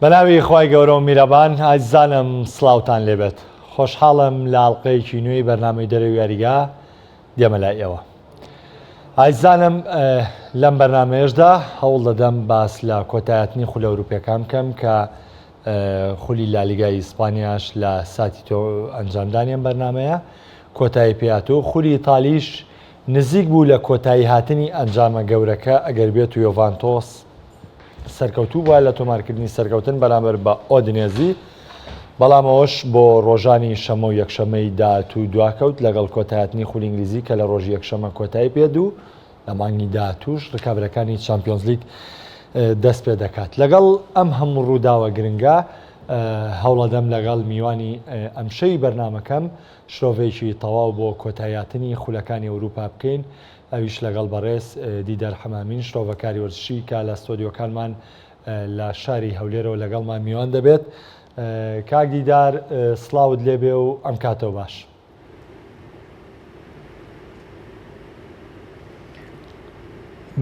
بەناوی خوای گەورە و میرەبان ئازیزانم سڵاوتان لێبێت. خۆشحاڵم لە ئاڵلقەیەکی نوێی بەرنامەی دەرەوی یاریگا دێمە لای ئێوە. ئازیزانم لەم بەرنمەیەشدا هەوڵ دەدەم باس لە کۆتایەتنی خولە ئەوروپیەکان بکەم کە خولی لالیگای ئیسپانیاش لە ساتی تۆ ئەنجامدانیان بەرنمەیە کۆتایی پێهاتوو. خولی ئیتالیش نزیک بوو لە کۆتایی هاتنی ئەنجامە گەورەکە ئەگەر بێت و یۆڤانتۆس سەرکەوتوو بووە لە تۆمارکردنی سەرکەوتن بەرامبەر بە ئۆدنێزی، بەڵام ئەوەش بۆ ڕۆژانی شەمە و یەکشەمەی داهاتوو دواکەوت لەگەڵ کۆتایەتنی خولی ئینگلیزی کە لە ڕۆژی یەکشەمە کۆتایی پێدوو لە مانگی داهاتووش ڕکابەرەکانی چامپیۆنز لیگ دەست پێ دەکات. لەگەڵ ئەم هەموو ڕووداوە گرنگە هەوڵەدەم لەگەڵ میوانی ئەمشەی بەرنمەکەم شرۆڤێکی تەواو بۆ کۆتاییاتنی خولەکانی ئەوروپا بکەین، ئەویش لەگەڵ بەڕێز دیدار حەمامین شرۆڤەکاری وەرزشی کە لە ستۆدیۆکانمان لە شاری هەولێرەوە لەگەڵمان میوان دەبێت. کاک دیدار سڵاوت لێبێ و ئەم کاتەوە باش.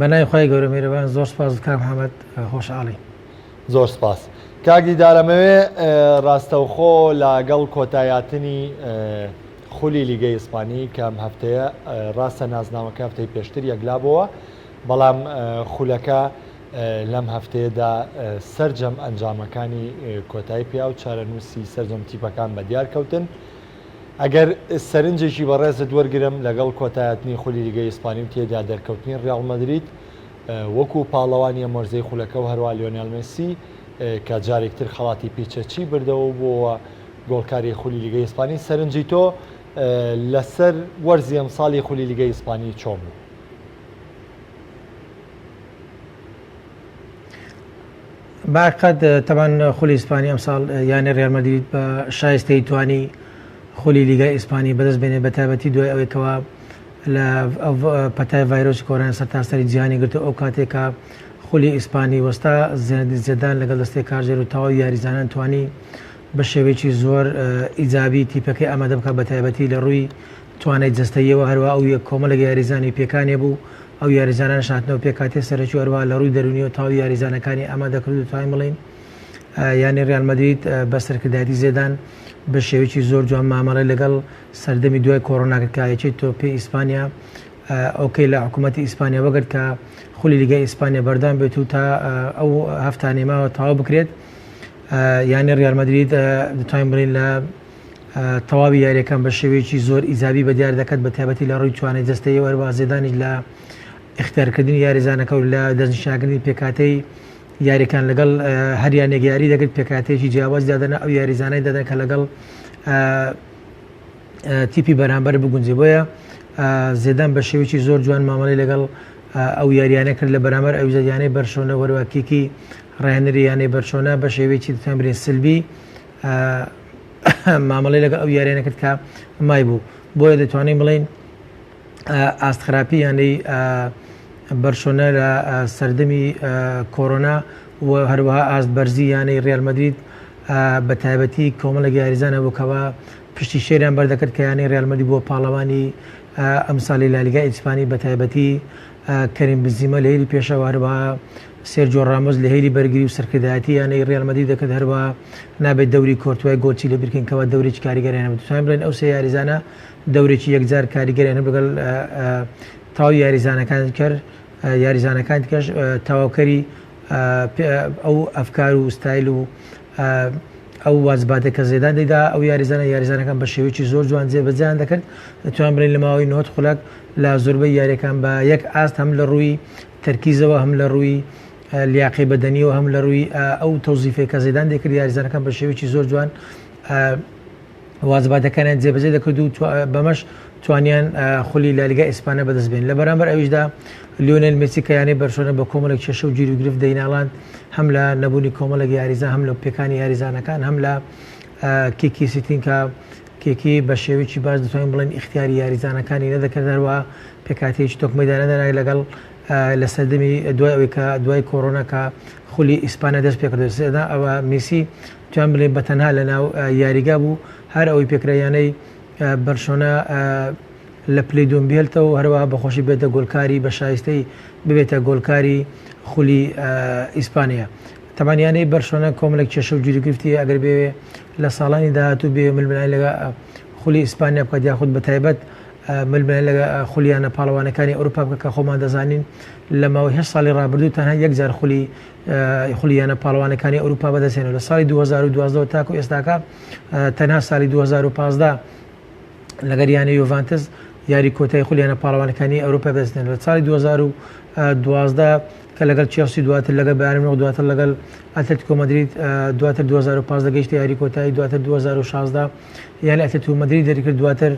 بەنای خۆی گەورە میرەبان زۆر سپاس کاک محەممەد، خۆشحاڵی. زۆر سپاس. کاک دیدارەمەوێ ڕاستەوخۆ لەگەڵ کۆتاییاتنی خولی لیگەی ئیسپانی کە ئەم هەفتەیە ڕاستە نازناوەکە هەفتەی پێشتر یەکلابەوە، بەڵام خولەکە لەم هەفتەیەدا سەرجەم ئەنجامەکانی کۆتایی پیا و چارەنووسی سەرجەم تیپەکان بە دیار کەوتن. ئەگەر سەرنجێکی بەڕێزت وەرگرم لەگەڵ کۆتاییاتنی خولی لیگەی ئیسپانی و تێدا دەرکەوتنی ڕیاڵ مەدرید وەکو پاڵەوانی مۆرزەی خولەکە و هەروە لیۆنێل مێسی کە جارێکتر خەڵاتی پیچەچی بردەوە بۆ گۆڵکاری خولی لیگەی ئیسپانی، سەرنجی تۆ لەسەر وەرزی ئەمساڵی خولی لیگەی ئیسپانی چۆن بوو؟ باقەت تەمان خولی ئیسپانی ئەمساڵ یانە ڕیال مەدرید بە شایستەی توانی خولی لیگای ئیسپانی بەدەست بێنێ بە تایبەتی دوای ئەوەیەکەوە لە پەتای ڤایرۆسی کۆرۆنا سەرتاسەری جیهانی گرتو ئەو کاتێکە خولی ئیسپانی وەستا زێدان لەگەڵ دەستەی کارژێر و تەواوی یاریزانان توانی بە شێوەیەکی زۆر ئیجابی تیپەکەی ئامادە بکات بە تایبەتی لە ڕووی توانای جەستەییەوە، هەروە ئەو کۆمەڵێک یاریزانی پێکانێ بوو ئەو یاریزانان شاتنەوە پێکاتی سەرەکی هەروە لە ڕووی دەرونی و تاوی یاریزانەکانی ئامادەکرد و توانین بڵین یانی ڕیال مەدرید بە سەرکردایەتی زێدان بە شێوەیەکی زۆر جوان مامەڵەی لەگەڵ سەردەمی دوای کۆڕۆناکایەکی تۆپی ئیسپانیا ئەوکەی لە حکوومەتی ئیسپانیا وەگرت کە خولی لیگای ئیسپانیا بەردام بێت و تا ئەو هەفتانەی ماوە تەواو بکرێت. یانی ڕیال مەدرید دەتوانین بڵین لە تەواوی یاریەکان بە شێوەیەکی زۆر ئیجابی بەدیار دەکات بە تایبەتی لە ڕووی توانای جەستەیی وەروە زێدانیش لە اختیارکردنی یاریزانەکە و لە دەستنیشانکردنی پێکاتەی یاریەکان لەگەڵ هەریانێک یاری دەگرێت پێکاتێکی جیاواز دادەنە ئەو یاریزانەی دەدەن کە لەگەڵ تیپی بەرامبەر بگونجێ. بۆیە زێدان بە شێوەیەکی زۆر جوان مامەڵەی لەگەڵ ئەو یاریانە کرد لە بەرامبەر ئەو یانەی بەرشۆنە وەروە کیکی ڕاهێنەری یانەی بەرشۆنە بە شێوەیەکی دەتوانین بڵێن سلبی مامەڵەی لەگەڵ ئەو یاریانە کرد کە مای بوو. بۆیە دەتوانین بڵین ئاستخراپی یانەی بەرشۆنە لە سەردەمی کۆرۆنا و هەروەها ئاست بەرزی یانەی ڕیال مەدرید بە تایبەتی کۆمەڵێک یاریزانە بووکەوە پشتی شێریان بەردەکرد کە یانەی ڕیال مەدرید بۆ پاڵەوانی ئەمساڵی لالیگای ئیسپانی بە تایبەتی کەریم بنزیمە لە هێلی پێشەوە هەروەها سێرجۆ ڕامۆس لە هێلی بەرگری و سەرکردایەتی یانەی ڕیال مەدرید دەکرد، هەروەها نابێت دەوری کۆرتوای گۆچی لە بیرکەینکەوە دەورێکی کاریگەریانە بتوانین بڵێن ئەو سێ یاریزانە دەورێکی یەکجار کاریگەریانە بەگەڵ تاوی یاریزانەکان کرد. یاریزانەکان دیکەش تەواوکەری ئەو ئەفکار و ستایل و ئەو وازباتە کە زێدان دەیدا ئەو یاریزانەکان بە شێوەیەکی زۆر جوان جێبەجیان دەکرد. دەتوانین بڵێن لە ماوەی 90 خولەک لە زۆربەی یاریەکان بە یەک ئاست هەم لە ڕووی تەرکیزەوە هەم لە ڕووی لیاقی بەدەنیەوە هەم لە ڕووی ئەو تەوزیفەی کە زێدان دەکرد یاریزانەکان بە شێوەیەکی زۆر جوان وازباتەکانیان جێبەجێ دەکرد و بەمەش توانیان خولی لالیگای ئیسپانیا بەدەست بێن. لە بەرامبەر ئەویشدا لیۆنێل مێسی کە یانەی بەرشۆنە بە کۆمەڵێک کێشە و گیر و گرفت دەیناڵاند هەم لە نەبوونی کۆمەڵێک یاریزان هەم لە پێکانی یاریزانەکان هەم لە کێکی سیتین کە کێکی بە شێوەیەکی باش دەتوانین بڵێن ئیختیاری یاریزانەکانی نەدەکرد، هەروە پێکاتێکی تۆکمەدانەدانای لەگەڵ لە سەردەمی دوای ئەوەی کە دوای کۆرۆنا کە خولی ئیسپانیا دەست پێکردێت سێدا ئەوە مێسی توان بڵێن بەتەنها لە ناو یاریگا بوو هەر ئەوەی پێکرایانەی بەرشۆنە لە پلەی دوم بێتەوە هەروەها بەخۆشی بێتە گۆلکاری بە شایستەی ببێتە گۆلکاری خولی ئیسپانیا. تەمانیانەی بەرشۆنە کۆمەڵێک کێشە و جوریگرفتی ئەگەر بێ لە ساڵانی داهاتوو بێ ململای لەگە خولی ئیسپانیا بکات یاخود بە تایبەت ململای لەگە خولیانە پاڵەوانەکانی ئەوروپا بکە کە خۆمان دەزانین لە ماوەی 8 ساڵی ڕابردوو تەنها یەکجار خولیانە پاڵەوانەکانی ئەوروپا بەدەستێنەوە لە ساڵی 2012 تاکو ئێستاکە تەنها ساڵی 2015 لەگەر یانە یوڤانتس یاری کۆتایی خولیانە پاڵەوانەکانی ئەوروپا بەدەستێنەوە لە ساڵی 2012 کە لەگەڵ چێلسی دواتر لەگەڵ بایرن مونیخ دواتر لەگەڵ ئەتلتیکۆ مەدرید دواتر 2015 گەیشتە یاری کۆتایی دواتر 2016 یانی ئەتلتیکۆ مەدرید دەریکرد دواتر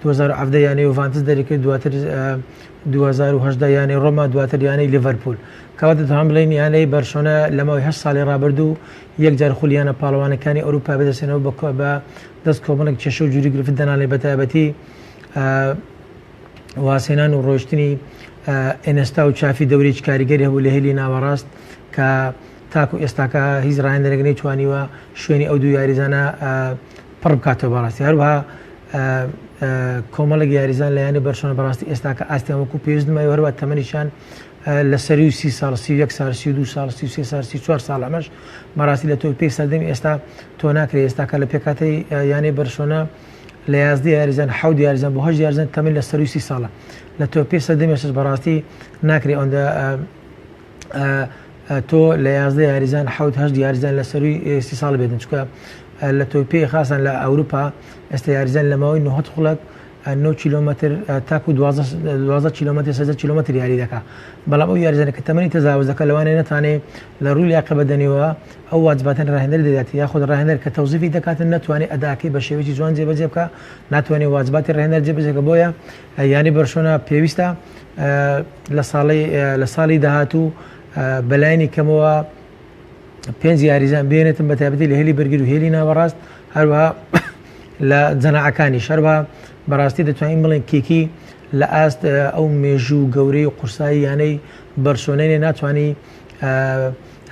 2017 یانەی یوڤانتس دەریکرد دواتر 2018 یانەی ڕۆما دواتر یانەی لیڤەرپول کەواتە تەواو بڵین یانەی بەرشۆنە لە ماوەی 8 ساڵی ڕابردوو یەکجار خولیانە پاڵەوانەکانی ئەوروپا بەدەستێنەوە بە دەست کۆمەڵێک کێشە و جووری گرفت دەنالێ بە تایبەتی واسێنان و ڕۆشتنی ئێنستا و چافی دەورێکی کاریگەری هەبوو لە هێلی ناوەڕاست کە تاکو ئێستاکە هیچ ڕاهێنەرێک نەیتوانیوە شوێنی ئەو دوو یاریزانە پڕ بکاتەوە بەڕاستی هەروەها کۆمەڵێک یاریزان لە یانی بەرشۆنە بەڕاستی ئێستاکە ئاستیان وەکو پێویستمە هەروە تەمەنیشان لە سەری و 30 ساڵ 31 سال 32 سال 33 سال 34 ساڵ ئەمەش بەڕاستی لە تۆ پێی سەردەمی ئێستا تۆ ناکرێت ئێستاکە لە پێکاتەی یانی بەرشۆنە لە 11 یاریزان 7 یاریزان بۆ 8 یاریزان تەمەن لە سەری و 30 ساڵە لە تۆ پێی سەردەمی ئێستاش بەڕاستی ناکرێت ئەوەندە تۆ لە 11 یاریزان 7 یاریزان لە سەروی 30 ساڵ بێتن چکە لە تۆ پێی خاصن لە ئەوروپا ئێستا یاریزان لە ماوەی 9 خولەک 9 کیلومتر تاکو 12 کیلومتر 13 کیلومتر یاری دەکات بەڵام ئەو یاریزانە کە تەمەنی تەجاوز دەکات لەوانەیە نەتوانێت لە ڕووی لیاقە بەدەنیەوە ئەو واجباتەن ڕاهێنەر دەدات یاخود ڕاهێنەر کە تەوزیفی دەکاتن نەتوانێت ئەداکەی بە شێوەیەکی جوان جێبەجێ بکات ناتوانێت واجباتی ڕاهێنەر جێبەجێ بۆیە یانی بەرشۆنە پێویستە لە ساڵی داهاتوو بەلایانی کەمەوە 5 یاریزان بێنێتن بە تایبەتی لە هێلی بەرگیر و هێلی ناوەڕاست هەروەها لە جەماعەکانی شەربە بەڕاستی دەتوانین بڵێن کێکی لە ئاست ئەو مێژوو گەورەی و قورسایی یانەی بەرشۆنەی ناتوانانی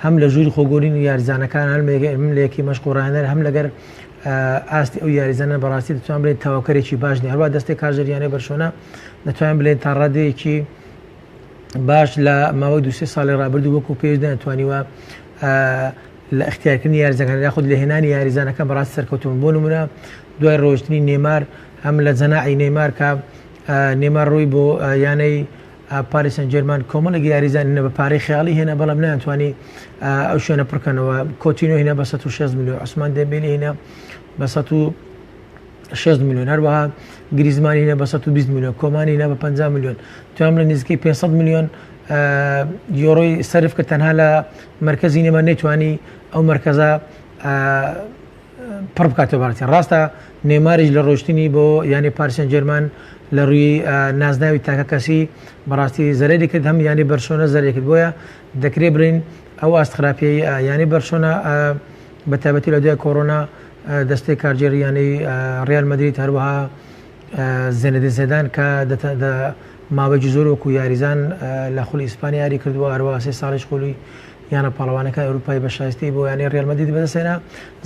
هەم لە ژووری خۆگۆرین و یاریزانەکان هەم لە یەکی مەشق و ڕاهێنەر هەم لەگەر ئاستی ئەو یاریزانە بەڕاستی دەتوان بڵێن تەواوکەرێکی باش نیە هەروە دەستی کارژەریانەی بەرشۆنە دەتوانین بڵێن تا ڕادەیەکی باش لە ماوەی 2 ساڵی ڕابردوو وەکو پێویست نەتوانیوە لە اختیارکردنی یاریزەکان یاخود لە هێنانی یاریزانەکە بەڕاستی سەرکەوتوون بۆ نمونە دوای ڕۆشتنی نێمار هەم لە جەناحی نێمار کە نێمار ڕووی بۆ یانەی پاریس سەن ژێرمان کۆمەڵێک یاریزان هێنا بە پارەی خەیاڵی هێنا بەڵام نەیانتوانی ئەو شوێنە پڕکەنەوە کۆتینۆ هێنا بە 160 میلیۆن عوسمان دێمبێلی هێنا بە 160 میلیۆن هەروەها گریزمانی هێنا بە 120 میلیۆن کۆمانی هێنا بە 50 میلیۆن توانم لە نزیکەی 500 میلیۆن یۆڕۆی سەرف کە تەنها لە مرکزی نێمار نەیتوانی ئەو مرکزە پڕ بکاتەوە بەڕاستی ڕاستە نێماریش لە ڕۆشتنی بۆ یانی پاریس سەن ژێرمان لە ڕووی نازناوی تاکە کەسی بەڕاستی زەرری کرد هەم یانی بەرشۆنە زەرری کرد بۆیە دەکرێت برین ئەو ئاستخراپی یانی بەرشۆنە بە تایبەتی لە دوای کۆڕۆنا دەستەی کارژێر یانەی ڕیال مەدرید هەروەها زێنەدین زیدان کە ماوەیەکی زۆر وەکو یاریزان لە خولی ئیسپانیا یاری کردووە هەروەها 3 ساڵیش خولی یانە پاڵەوانەکە ئەوروپای بە شایستی بۆ یانی ڕیال مەدرید بەدەستێنا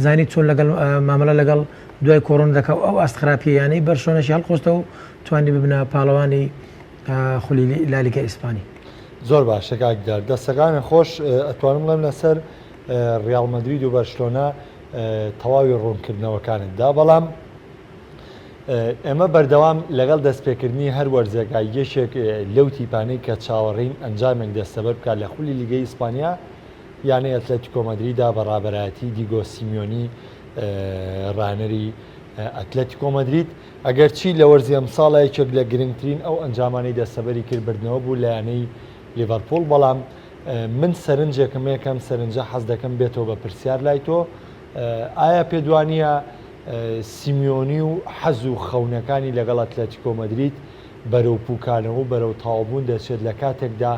زانی چۆن لەگەڵ مامەلە لەگەڵ دوای کۆڕۆنا دەکات ئەو ئاستخراپی یانەی بەرشۆنەشی هەڵخۆستە و توانی ببنە پاڵەوانی خولی لالیگای ئیسپانی زۆر باش شکاکدار دەستەکانی خۆش ئەتوانم بڵێم لەسەر ڕیال مەدرید و بەرشلۆنا تەواوی ڕوونکردنەوەکانتدا بەڵام ئێمە بەردەوام لەگەڵ دەستپێکردنی هەر وەرزێکای یەشێک لەو تیپانەی کە چاوەڕین ئەنجامێک دەستەبەر بکات لە خولی لیگەی ئیسپانیا یانەی ئەتلەتیکۆ مەدریددا بەڕابەرایەتی دیگۆ سیمیۆنی ڕاهێنەری ئەتلەتیکۆ مەدرید ئەگەر چی لە وەرزی ئەمساڵە یەکێک لە گرنگترین ئەو ئەنجامانەی دەستەبەری کردبردنەوە بوو لە یانەی لیڤەرپۆڵ بەڵام من سەرنجێکم یەکەم سەرنجە حەز دەکەم بێتەوە بە پرسیار لای تۆ ئایا پێدوانیە سیمیۆنی و حەز و خەونەکانی لەگەڵ ئەتلەتیکۆ مەدرید بەرەو پوکانەوە و بەرەو تاوابوون دەچێت لە کاتێکدا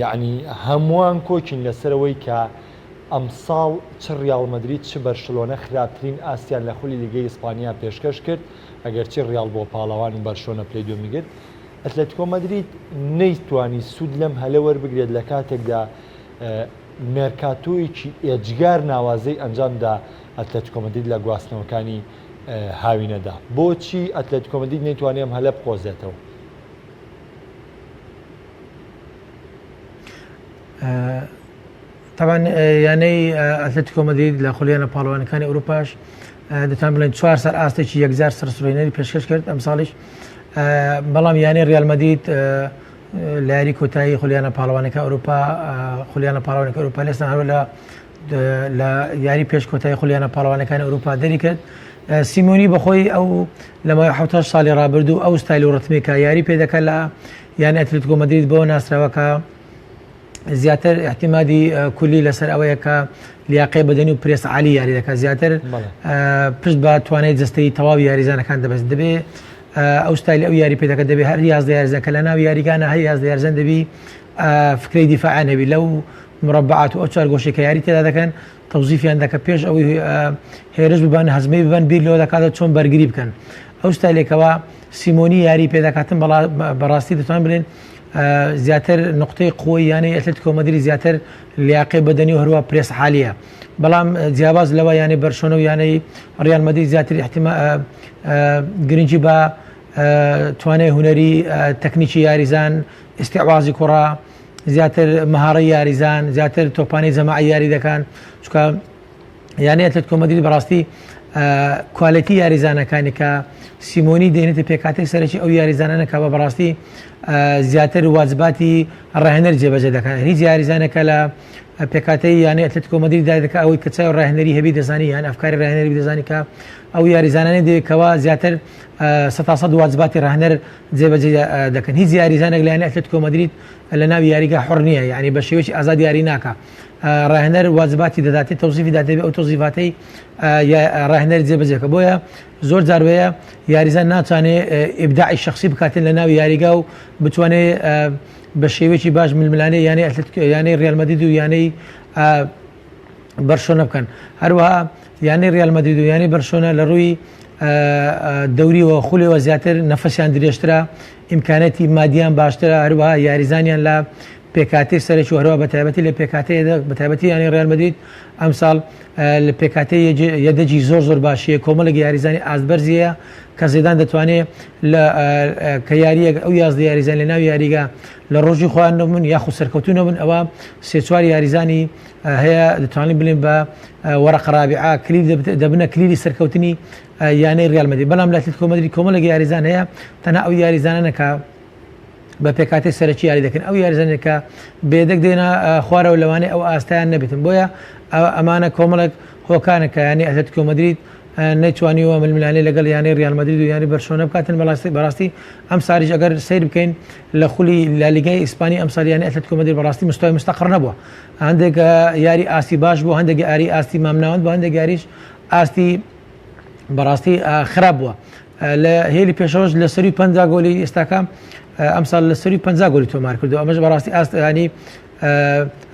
یعنی هەمووان کۆچین لەسەرەوەی کە ئەمساڵ چ ڕیال مەدرید چ بەرشلۆنە خراپترین ئاستیان لە خولی لیگەی ئیسپانیا پێشکەش کرد ئەگەرچی ڕیال بۆ پاڵەوان و بەرشلۆنە پلەی دومیگرت ئەتلەتیکۆ مەدرید نەیتوانی سوود لەم هەلە وەربگرێت لە کاتێکدا مێرکاتۆیەکی ئێجگار ناوازەی ئەنجامدا ئەتلەتیکۆ مەدرید لە گواستنەوەکانی هاوینەدا بۆچی ئەتلەتیکۆ مەدرید نەیتوانێت ئەم هەلە بقۆزێتەوە طبعا یانەی ئەتلێتیکۆ مەدرید لە خولێنە پاڵەوانەکانی ئەوروپاش دەتوان بڵێن 4 سەر ئاستێکی یەکجار سەرسڕهێنەری پێشکەش کرد ئەم ساڵیش بەڵام یانەی ڕیال مەدرید لە یاری کۆتایی خولێنە پاڵەوانەکە ئەوروپا خولێنە پاڵەوانەکە ئەوروپا لێستان هەروە لە یاری پێش کۆتایی خولێنە پاڵەوانەکانی ئەوروپا دەری کرد سیمۆنی بەخۆی ئەو لە ماوەی 7 ساڵی ڕابردوو ئەو ستایل و ڕتمێکە یاری پێدەکات لە یانی ئەتلێتیکۆ مەدرید بۆ ناسراوەکە زیاتر احتیمادی کولی لەسەر ئەوەیە کە لیاقەی بەدەنی و پرێس عالی یاری دەکات زیاتر پشت بە توانای جستەی تەواوی یاریزانەکان دەبێت دەبێت ئەو ستایل ئەو یاری پێدەکات دەبێت هەر یازدە یاریزان کە لە ناو یاریگانە هەر یازدە یاریزان دەبی فکرەی دیفاعان هەبی لەو مربعات و ئەو چوار گۆشەی کە یاری تێدا دەکەن تەوزیفیان دەکە پێش ئەوەی هێرش ببان هەزمەی ببن بیر لەوە دەکاتەوە چۆن بەرگری بکەن ئەو ستایلێکەوە سیمۆنی یاری پێدەکاتن بەڕاستی دەتوان بڵێن زیاتر نقطەی قوی یانی ئەتلێتیکۆ مەدرید زیاتر لیاقەی بەدەنی و هەروە پرێس عالیە بەڵام جیاباز لەوە یانی بەرشۆنە و یانەی ڕیال مەدرید زیاتر گرنگی بە توانای هونەری تەکنیکی یاریزان ئیستیعوازی کوڕا زیاتر مەهاڕەی یاریزان زیاتر تۆپانی جەماعی یاری دەکەن چونکە یانی ئەتلێتیکۆ مەدرید بەڕاستی کوالیتی یاریزانەکانی کە سیمۆنی دێنێتە پێکاتێک سەرەکی ئەو یاریزانانەکە بە بەڕاستی زیاتر واجباتی ڕاهێنەر جێبەجێ دەکەن هیچ یاریزانێکە لە پێکاتەی یانی ئەتلێتیکۆ مەدرید دەکات ئەوەی کە چای ڕاهێنەری هەبی دەزانی یان ئەفکاری ڕاهێنەری دەزانی کە ئەو یاریزانانی دەوێتکەوە زیاتر 100% واجباتی ڕاهێنەر جێبەجێ دەکەن هیچ یاریزانێک لە یانی ئەتلێتیکۆ مەدرید لە ناوی یاریگا حڕ نییە یعنی بە شێوەیەکی ئازاد یاری ناکە ڕاهێنەر واجباتی دەداتێت تەوزیفی دادەبێت ئەو تەوزیفاتەی ڕاهێنەر جێبەجێکە بۆیە زۆر جاروەیە یاریزان ناتوانێت ئیبداعی شخصی بکاتێن لە ناوی یاریگا و بتوانێت بە شێوەیەکی باش ململانەی یانی ڕیال مەدرید و یانەی بەرشۆنە بکەن هەروەها یانی ڕیال مەدرید و یانی بەرشۆنە لە ڕووی دەوریەوە خولێەوە زیاتر نەفەسیان درێژترە ئیمکانەتی مادیان باشترە هەروەها یاریزانیان لە پێکاتی سەرەکی و هەروە بەتایبەتی لە پێکاتەیە بەتایبەتی یانی ڕیال مەدرید ئەمساڵ لە پێکاتی یەدەجی زۆر باشیە کۆمەڵێک یاریزانی ئازبەرزیە کە زیدان دەتوانێت کە یاریەک ئەو یازدە یاریزان لە ناو یاریگا لە ڕۆژی خۆیان نەبوون یاخو سەرکەوتو نەبوون ئەوە سێ چوار یاریزانی هەیە دەتوانین بڵێن بە وەرەق ڕابعە کلیل دەبنە کلیلی سەرکەوتنی یانەی ڕیال مەدرید بەڵام لە ئەتلێتیکۆ مەدرید کۆمەڵێک یاریزان هەیە تەنها ئەو یاریزانانەکە بە پێکاتی سەرەکی یاری دەکەن ئەو یاریزانێکە بێدەک دێنە خوارەوە لەوانەیە ئەو ئاستایان نەبێتن بۆیە ئەمانە کۆمەڵێک هۆکانەکە یانی ئەتلێتیکۆ مەدرید نەیتوانیوە ململانەی لەگەڵ یانی ڕیال مەدرید و یانی بەرشۆنە بکاتن بەڕاستی ئەم ساریش ئەگەر سیر بکەین لە خولی لالیگای ئیسپانی ئەم ساڵ یانی ئەتلێتیکۆ مەدرید بەڕاستی مستوای مستەقر نەبووە هەندێک یاری ئاستی باش بوو هەندێک یاری ئاستی مامناوەند بوو هەندێک یاریش ئاستی بەڕاستی خراپ بووە لە هێلی پێشەوەش لە سەری 50 گۆلی ئێستاکە ئەمساڵ لە سەری 50 گۆلی تۆمار کردو ئەمەش بەڕاستی ئاستی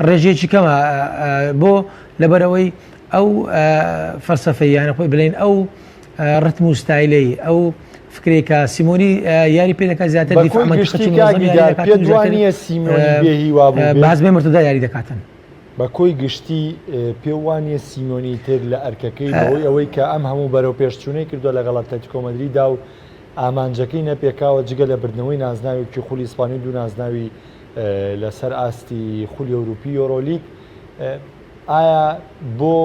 ڕێژێکی کەمە بۆ لەبەرەوەی ئەو فەلسەفەی یانە خۆی بڵێن ئەو ڕتم و ستایلەی ئەو فکرێکە سیمۆنی یاری پێ دەکات زیاتر دیفاعمەندی سیمۆنی بێهیوا بوو باز بێ مرتدا یاری دەکاتن بە کۆی گشتی پێ وانیە سیمۆنی تر لە ئەرکەکەی بەهۆی ئەوەی کە ئەم هەموو بەرەو پێشچوونەی کردووە لەگەڵ ئەتلێتیکۆ مەدریددا و ئامانجەکەی نەپێکاوە جگە لە بردنەوەی نازناوێکی خولی ئیسپانی دوو نازناوی لەسەر ئاستی خولی ئەوروپی یۆرۆلیگ ئایا بۆ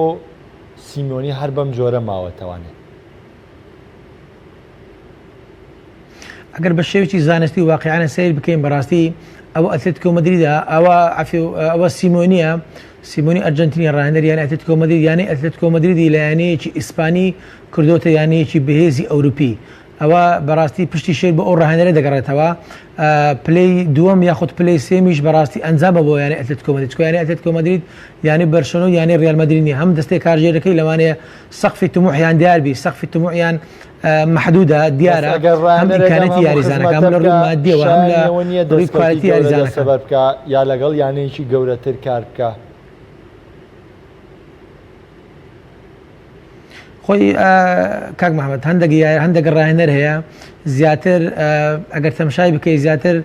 سیمۆنی هەر بەم جۆرە ماوەتەوانێت ئەگەر بە شێوکی زانستی و واقعیانە سیر بکەین بەڕاستی ئەوە ئەتلێتیکۆ مەدریدە ئەوە سیمۆنیە سیمۆنی ئەرجنتینی ڕاهێنەر یانی ئەتلێتیکۆ مەدرید یانی ئەتلێتیکۆ مەدریدی لە یانەیەکی ئیسپانی کردوتە یانەیەکی بەهێزی ئەوروپی ئەوە بەڕاستی پشتی شێر بە ئەو ڕاهێنەرە دەگەڕێتەوە پلەی دووەم یاخود پلەی سێمیش بەڕاستی ئەنجامە بۆ یانی ئەتلێتیکۆ مەدرید چکۆ یانی ئەتلێتیکۆ مەدرید یانی بەرشۆنە و یانی ڕیال مەدرید نیە هەم دەستەی کارژێرەکەی لەوانەیە سەقفی تموحیان دیاربی سەقفی تموحیان محدودە دیارە هەم ئیمکانەتی یاریزانەکە هەم لە ڕووی مادیەوە هەم لە ڕووی کوالیتی یاریزانەکە بکە یا لەگەڵ یانەیەکی گەورەتر کار بکە خۆی کاک محەممەد هەندێک ڕاهێنەر هەیە زیاتر ئەگەر تەماشای بکەی زیاتر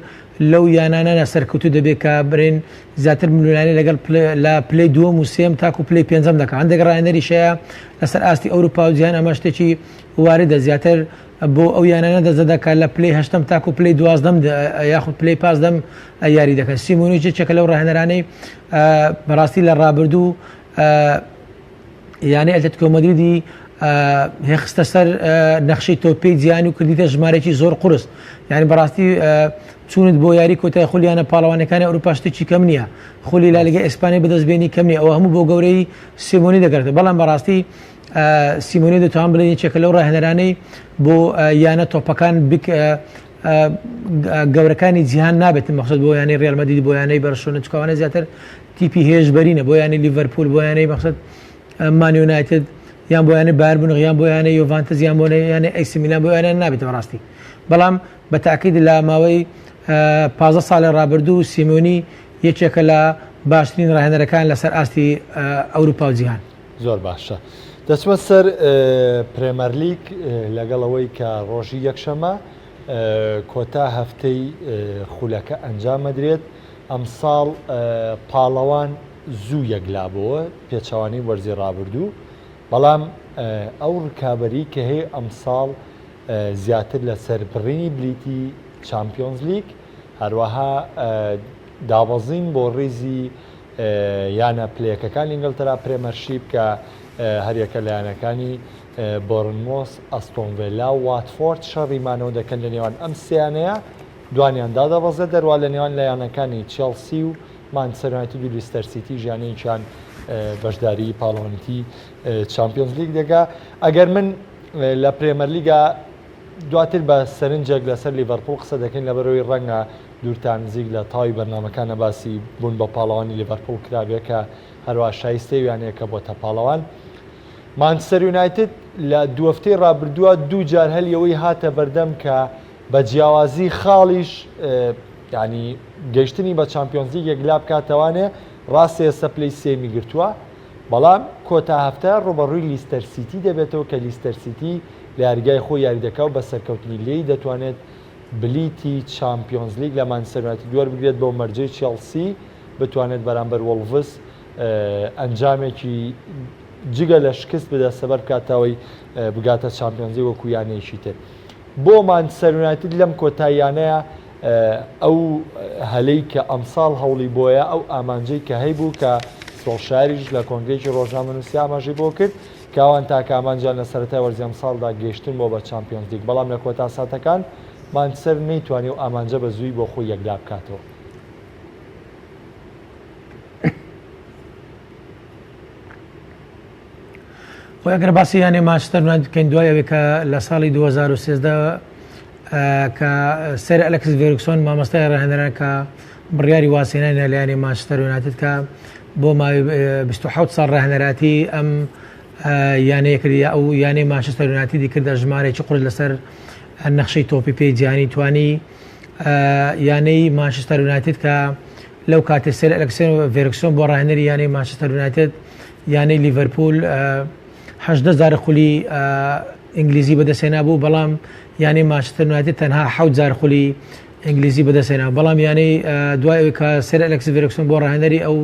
لەو یانانە سەرکەوتو دەبێت کە برێن زیاتر ملوانانی لەگەڵ لە پلەی دووەم و سێم تاکو پلەی پێنجەم دەکات هەندێک ڕاهێنەریش هەیە لەسەر ئاستی ئەوروپا و جیهان ئەمە شتێکی واردە زیاتر بۆ ئەو یانانە دەزەدەکە لە پلی هەشتم تاکو پلی دوازدەم یاخود پلی پازدەم یاری دەکەن. سیمۆنی چێکە لەو ڕاهێنەرانەی بەڕاستی لە ڕابردوو یانەی ئەتلێتیکۆ مەدریدی هێخستە سەر نەخشەی تۆپی جیهانی و کردیتە ژمارەی زۆر قورس، یعنی بەڕاستی چونت بۆ یاری کۆتای خولیانە پاڵەوانەکانی ئەوروپا شتێکی کەم نییە، خولی لالیگای ئیسپانی بەدەستبێنی کەم نییە، ئەوە هەموو بۆ گەورەی سیمۆنی دەگرێت. بەڵام بەڕاستی سیمۆنی دەتوان بڵێن یەکێکە لەو ڕاهێنەرانەی بۆ یانە تۆپەکان گەورەکانی جیهان نابێت، مەقصود بۆ یانەی ڕیال مەدرید، بۆ یانەی بەرشلۆنە، چکەوانە زیاتر تیپی هێژبەرینە، بۆ یانەی لیڤەرپول، بۆ یانەی مەقصود مان یونایتد، یان بۆ یانەی بایر مونیخ، یان بۆ یانەی یوڤانتس، یان بۆ یانەی ئەیسی میلان، بۆ یانە نابێت بەڕاستی. بەڵام بە تاکید لە ماوەی 15 ساڵی ڕابردوو سیمۆنی یەکێکە لە باشترین ڕاهێنەرەکان لەسەر ئاستی ئەوروپا و جیهان. زۆر باشە. دەچمە سەر پرێمەر لیگ لەگەڵەوەی کە ڕۆژی یەکشەمە کۆتا هەفتەی خولەکە ئەنجام مەدرێت. ئەمساڵ پاڵەوان زوو یەکلابەوە پێچەوانی وەرزی ڕابردوو، بەڵام ئەو ڕکابەری کە هەیە ئەمساڵ زیاتر لە سەربڕینی بلیتی چامپیۆنز لیگ، هەروەها دابەزین بۆ ڕێزی یانە پلەکەکانی ئینگلتەرا پرێمەرشیپ کە هەریەکە لایەنەکانی بۆرنمۆس، ئەستۆنڤیلا و واتفۆرد شەڕیمانەوە دەکەن لە نێوان ئەم سیانەیە، دوانیاندا دەبەزێت دەروا لە نێوان لایەنەکانی چێلسی و مانچستەر یونایتد و لیستەر سیتی ژیانێکیان بەشداری پاڵەوانیتی چامپیۆنز لیگ دەگا. ئەگەر من لە پرێمەر لیگا دواتر بە سەرنجێک لەسەر لیڤەرپوڵ قسە دەکەین لەبەرەوەی ڕەنگە دوورتان نزیک لە تاوی بەرنامەکانە باسی بوون بە پاڵەوانی لیڤەرپوڵ کرابێت کە هەروە شایستەی ویانەیەکە بۆتە پاڵەوان. مانچستەر یونایتد لە دو هەفتەی ڕابردووە دوو جار هەلیەوەی هاتە بەردەم کە بە جیاوازی خاڵیش ینی گەیشتنی بە چامپیۆنز لیگ یەکلا بکاتەوانێ، ڕاستی ئێستا پلەی سێمی گرتووە، بەڵام کۆتا هەفتە ڕوبەڕووی لیستەر سیتی دەبێتەوە کە لیستەر سیتی لە یاریگای خۆی یاریدەکە و بە سەرکەوتنی لێی دەتوانێت بلیتی چامپیۆنز لیگ لە مانچستەر یونایتد دووەربگرێت بۆ مەرجەی چێلسی بتوانێت بەرامبەر وۆڵڤس ئەنجامێکی جگە لە شکست بدە سەبەر بکاتەوەی بگاتە چامپیۆنز لیگ وەکو یانەیەکی تر. بۆ مانچستەر یونایتد لەم کۆتاییانەیە ئەو هەلەی کە ئەمساڵ هەوڵی بۆیە ئەو ئامانجەی کە هەیبوو کە سۆڵشاریش لە کۆنگرێکی ڕۆژنامەنووسی ئاماژەی بۆ کرد کاوان تاکە ئامانجیان لە سەرەتای وەرزی ئەمساڵدا گەیشتن بۆ بە چامپیۆنز لیگ، بەڵام لە کۆتا ساتەکان مانچستەر نەیتوانی و ئامانجە بە زووی بۆ خۆی یەکلا بکاتەوە. خۆی ئەگەر باسی یانێ مانچستەر یونایتد بکەین دوای ئەوەی کە لە ساڵی 2013 کە سەر ئەلەکس ڤێرگسۆن مامۆستای ڕاهێنەران کە بڕیاری واسێنانی لایەنی مانچستەر یونایتد کە بۆ ماوەی 27 ساڵ ڕاهێنەراتی ئەم یانەیە کردی ئەو یانەی مانچستەر یونایتدی کردە ژمارەیەکی قورس لەسەر نەخشەی تۆپی پێی جیهانی توانی یانەی مانچستەر یونایتد کە لەو کاتێ سەر ئەلەکس ڤێرگسۆن بۆ ڕاهێنەری یانەی مانچستەر یونایتد یانەی لیڤەرپول 18,000 خولی ئینگلیزی بەدەستێنا بوو، بەڵام یانەی مانچستەر یونایتد تەنها 7,000 خولی ئینگلیزی بەدەستێنا، بەڵام یانەی دوای ئەوەی کە سەر ئەلەکس ڤێرگسۆن بۆ ڕاهێنەری ئەو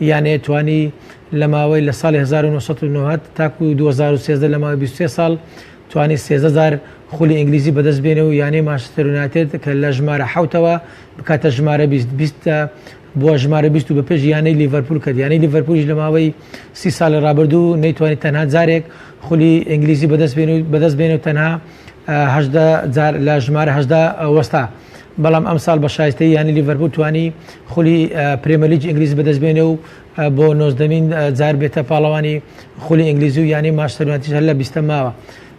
یانەیە توانی لە ماوەی لە ساڵی 1990 تاکو 2013 لە ماوەی 23 ساڵ توانی 13,000 خولی ئینگلیزی بەدەست بێنە و یانەی مانچستەر یونایتد کە لە ژمارە 7ەوە بکاتە ژمارە 20 بۆ ژمارە 20 بە پێش یانەی لیڤەرپول کرد. یانەی لیڤەرپولیش لە ماوەی 30 ساڵی ڕابردوو نەیتوانی تەنها جارێک خولی ئینگلیزی بەدەست بێنێ و تەنها 18 لە ژمارە 18 وەستا، بەڵام ئەم ساڵ بە شایستەی یانی لیڤەرپول توانی خولی پرێمەر لیگ ئینگلیزی بەدەست بێنێ و بۆ 19مین جار بێتە پاڵەوانی خولی ئینگلیزی و یانەی مانچستەر یونایتد هەر لە 20 ماوە،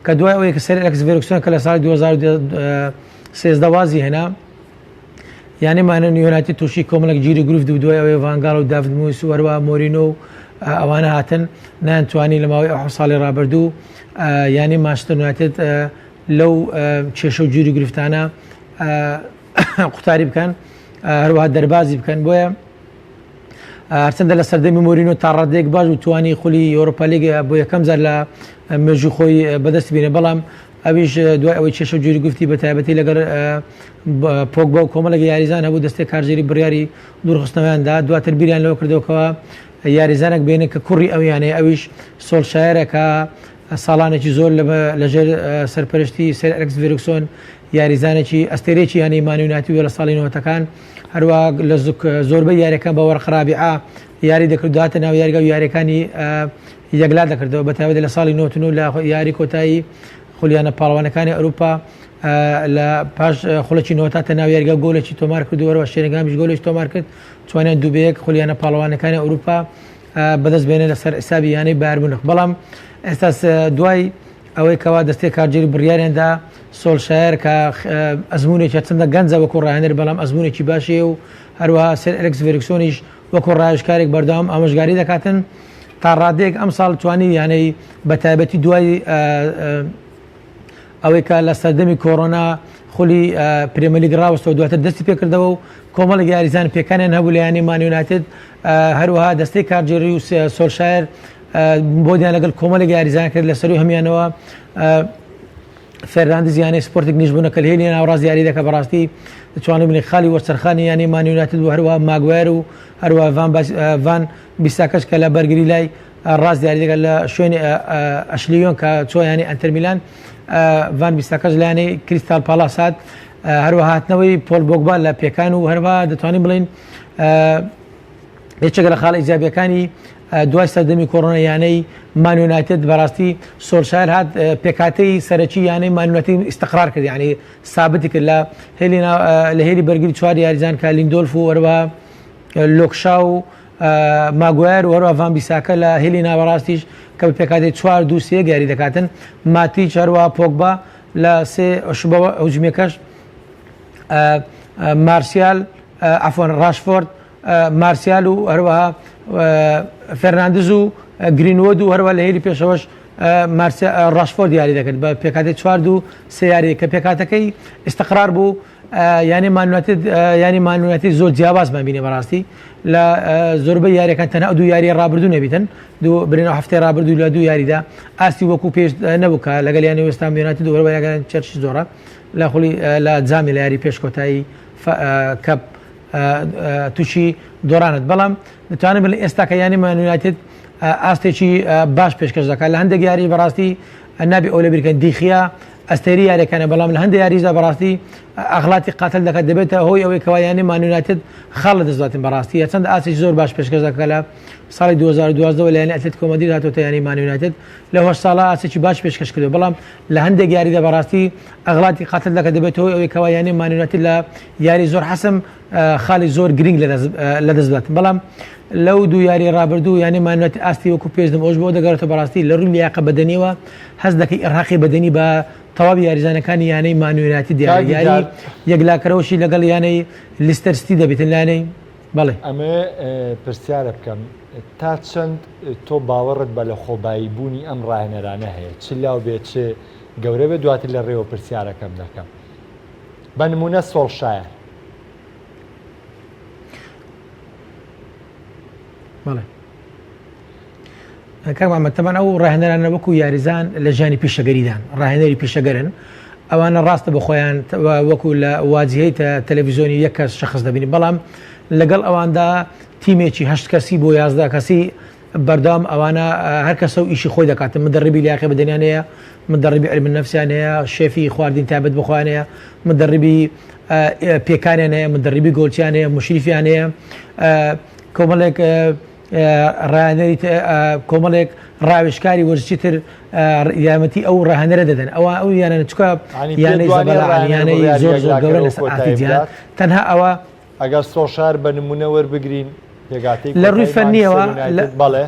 کە دوای ئەوەی کە سەر ئەلەکس ڤێرگسۆن کە لە ساڵی 2013 وازی هێنا یانەی یونایتد تووشی کۆمەڵێک گیری گروف دوای ئەوەی ڤانگاڵ و داڤید مویس و هەروە مۆرینۆ و ئەوانە هاتن نانتوانی لە ماوەی 7 ساڵی ڕابردوو یانەی مانچستەر یونایتد لەو کێشە و گیری گرفتانە قوتاری بکەن، هەروەها دەربازی بکەن. بۆیە هەرچەندە لە سەردەمی مۆرینۆ تا ڕادێک باش و توانی خولی ئەوروپا لیگ بۆ یەکەم جار لە مێژووی خۆی بەدەست بێنێ، بەڵام ئەویش دوای ئەوەی کێشە و گیری گرفتی بە تایبەتی لەگەر پۆگبا و کۆمەڵێک یاریزان هەبوو دەستێک کارژێری بڕیاری دوورخستنەوەیاندا، دواتر بیریان لەوە کردەوەکەوە یاریزانێک بێنێ کە کوڕی ئەویانەیە ئەویش سۆڵشایەرە کە ساڵانێکی زۆر لەژێر سەرپەرشتی سەر ئەلێکس ڤێرگسۆن یاریزانێکی ئەستێرێکی یانی مانویەتی وە لە ساڵی 90ەکان هەروە لە زۆربەی یاریەکان بە وەرقڕابیعا یاری دەکردواتە ناو یاریگە و یاریەکانی یەکلا دەکردەوە بەتایبەتی لە ساڵی 99 لە یاری کۆتایی خولیانە پاڵەوانەکانی ئەوروپا لە پاش خوڵێکی نۆتاتە ناو یاریگە گۆلێکی تۆمار کردووەرەوە شێرنگامیش گۆلێکی تۆمار کرد توانیان دووبەیەک خولیانە پاڵەوانەکانی ئەوروپا بەدەست بێنێ لەسەر حسابی یانەی باربوونخ بەڵام ئێستا دوای ئەوەی کەوا دەستێک کارگیری بڕیارێندا سۆڵشایر کە ئەزمونێکی چەندە گەنجە وەکو ڕاهێنەر بەڵام ئەزمونێکی باشیە و هەروەها سەر ئەلێکس ڤێرگسۆنیش وەکو ڕایشکارێک بەردەوام ئامۆژگاری دەکاتن تا ڕادەیەک ئەم ساڵ توانی یانەی بەتایبەتی دوای ئەوەی کە لە سەردەمی کۆڕۆنا خولی پرێمەلیگ ڕاوەستەوە دواتر دەستی پێکردەوە و کۆمەڵێک یاریزان پێکانیان هەبوو لە یانی مان یونایتد هەروەها دەستەی کارگێڕی و سۆڵشایر بۆدیان لەگەڵ کۆمەڵێک یاریزان کرد لەسەروی هەمیانەوە فێرناندز یانەی سپۆرتێک نیشبوونە کە هێلی ناوڕاست یاری دەکە بەڕاستی دەتوانێت بڵێ خاڵی وەرچەرخانی یانی مان یونایتد و هەروەها ماگوێر و هەروەها ڤان بیساکەش کە لە بەرگری لای ڕاست یاری دەکات لە شوێنی ئەشلیۆن کە چۆ یانی ئەنتەر میلان ڤان بیساکەش لایەنەی کریستال پالاس هات هەروەها هاتنەوەی پۆل بۆگبا لە پێکان و هەروەها دەتوانین بڵین یەکێکە لە خاڵە ئیجابیەکانی دوای سەردەمی کۆڕۆنا یانەی مان یونایتد بەڕاستی سۆڵشایر هات پێکاتەی سەرەکی یانەی مان یونایتد ئیستقرار کرد یعنی سابتی کرد لە هێلی بەرگری چوار یاریزان کە لیندۆلف و هەروەها لۆکشا و ماگوێر و هەروەها ڤان بیساکە لە هێلی ناوەڕاستیش کە بە پێکاتی 4-2-3 یاری دەکاتن ماتیچ هەروەها پۆگبا لە سێ شبەوە هەجومیەکەش مارسیال عەفوەن راشفۆرد مارسیال و هەروەها فێرناندز و گرینوود و هەروەها لە هێلی پێشەوەش راشفۆرد یاری دەکرد بە پێکاتی 4-2-3 یاری کە پێکاتەکەی ئیستقرار بوو یانی مان یونایتد زۆر جیاوازمان بینێ بەڕاستی لە زۆربەی یاریەکان تەنها دوو یاری ڕابردوو نەبیتن برێنەوە هەفتەی ڕابردوو لە دوو یاریدا ئاستی وەکو پێش نەبوو کە لەگەڵ یانی وێستام یونایتد و هەروەها یاریەکان چەرشی زۆرە لە خولی لە جامی لە یاری پێش کۆتایی کەپ تووشی دۆڕانت بەڵام دەتوانێت بڵێ ئێستا کە یانی مان یونایتد ئاستێکی باش پێشکەش دەکات لە هەندێک یاری بەڕاستی نابێ ئەو لە بیرکەن دیخیا ئەستێری یاریەکانە بەڵام لە هەندێک یاریدا بەڕاستی ئەخلاتی قاتل دەکات دەبێتە هۆی ئەوەی کەوا یانی مان یونایتد خاڵ دەستڵاتن بەڕاستی چەند ئاسێکی زۆر باش پێشکەش دەکات لە ساڵی 2012 لە یانی ئەتلێتیکۆ مەدرید هاتوۆتە یانی مان یونایتد لە هۆش ساڵە ئاسێکی باش پێشکەش کردو بەڵام لە هەندێک یاریدا بەڕاستی ئەغلاتی قاتل دەکات دەبێت هۆی ئەوەی کەوا یانی مان یونایتد لە یاری زۆر حەسم خاڵی زۆر گرنگ لە دەست بدات بەڵام لەو دوو یاری ڕابردوو یانی مان یونایتد ئاستی وەکو پێشدەم ئەوش بۆ دەگەڕێتەوە بەڕاستی لە ڕووی لیاقە بەدەنیەوە هەست دەکەی ئەرهاقی بەدەنی بە تەواوی یاریزانەکانی یانەی مان یونایتد یاری یەکلاکەرەوەشی لەگەڵ یانەی لیستەر سیتی دەبێتن لایەنەی بەڵێ ئەمێ پرسیارە بکەم تا چەند تۆ باوەڕت بە لە خۆبایی بوونی ئەم ڕاهێنەرانە هەیە چ لاو بێت چ گەورە بێت دواتر لە ڕێوە پرسیارەکەم دەکەم بە نمونە سۆڵشایر بەڵێ کاکمامەتەمان ئەو ڕاهێنەرانە وەکو یاریزان لە ژیانی پیشەگەریدان ڕاهێنەری پیشەگەرن ئەوانە ڕاستە بە خۆیان وەکو لە واجهەی تەلەڤیزۆنی یەک کەس شەخص دەبینی بەڵام لەگەڵ ئەواندا تیمێکی 8 کەسی بۆ 11 کەسی بەردەوام ئەوانە هەر کەسە و ئیشی خۆی دەکاتن مدەڕیبی لیاقی بەدەنیان هەیە مدەڕیبی علم النەفسیان هەیە شێفی خواردین تایبەت بخۆیان هەیە مدەڕیبی پێکانیان هەیە مدەڕیبی گۆڵچیان هەیە مشریفیان هەیە کۆمەڵێک ڕاهێنەری کۆمەڵێک ڕاوێژکاری وەرزشیتر یارمەتی ئەو ڕاهێنەرە دەدەن ئەوە ئەو یانە چکە یانەی زەبەڵانیانەی زۆر زۆر گەورە لەسەر ئاتیجیان تەنها ئەوە ئەگەر سۆڵشایر بە نمونە وەربگرین پێگاتەی لە ڕووی فەنیەوە بەڵێ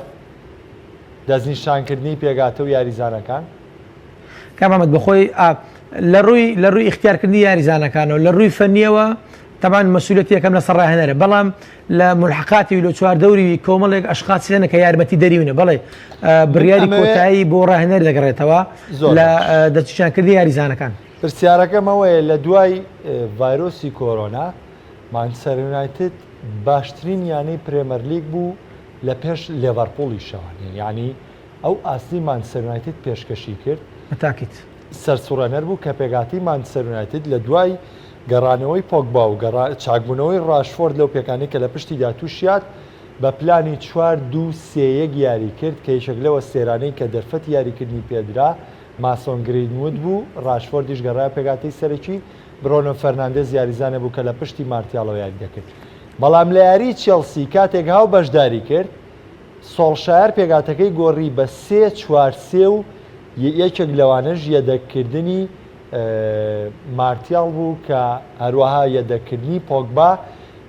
دەستنیشانکردنی پێگاتە و یاریزانەکان کامامەت بەخۆی لە ڕووی اختیارکردنی یاریزانەکانەوە لە ڕووی فەنیەوە طبعا مەسئولەتی یەکەم لەسەر ڕاهێنەرە بەڵام لە ملحقاتی و لە چواردەوری کۆمەڵێک ئەشخاص هەنە کە یارمەتی دەریونە بەڵێ بڕیاری کۆتایی بۆ ڕاهێنەر دەگەڕێتەوە لە دەستنیشانکردنی یاریزانەکان پرسیارەکەمەوەیە لە دوای ڤایرۆسی کۆرۆنا مانچستەر یونایتد باشترین یانەی پرێمەر لیگ بوو لە پێش لێڤەرپۆڵی شەوانێ یعنی ئەو ئاستی مانچستەر یونایتد پێشکەشی کرد تاکیت سەرسوڕەنەر بوو کە پێگاتی مانچستەر یونایتد لە دوای گەڕانەوەی پۆگبا و چاکبوونەوەی راشفۆرد لەو پێکانی کە لە پشتیدا تووشیات بە پلانی 4-2-3-1 یاری کرد کە یەکێک لەوە سێرانەی کە دەرفەت یاریکردنی پێدرا ماسۆن گرینوود بوو، ڕاشفۆردیش گەڕای پێگاتەی سەرەکی، برۆنۆ فەرناندێز یاریزانە بوو کە لە پشتی مارتیالۆ یاری دەکرد. بەڵام لە یاری چێلسی کاتێک هاو بەشداری کرد، سۆڵشایر پێگاتەکەی گۆڕی بە 3-4-3 و یەکێک لەوانەش یەدەکردنی مارتیال بوو کە هەروەها یەدەکردنی پۆگبا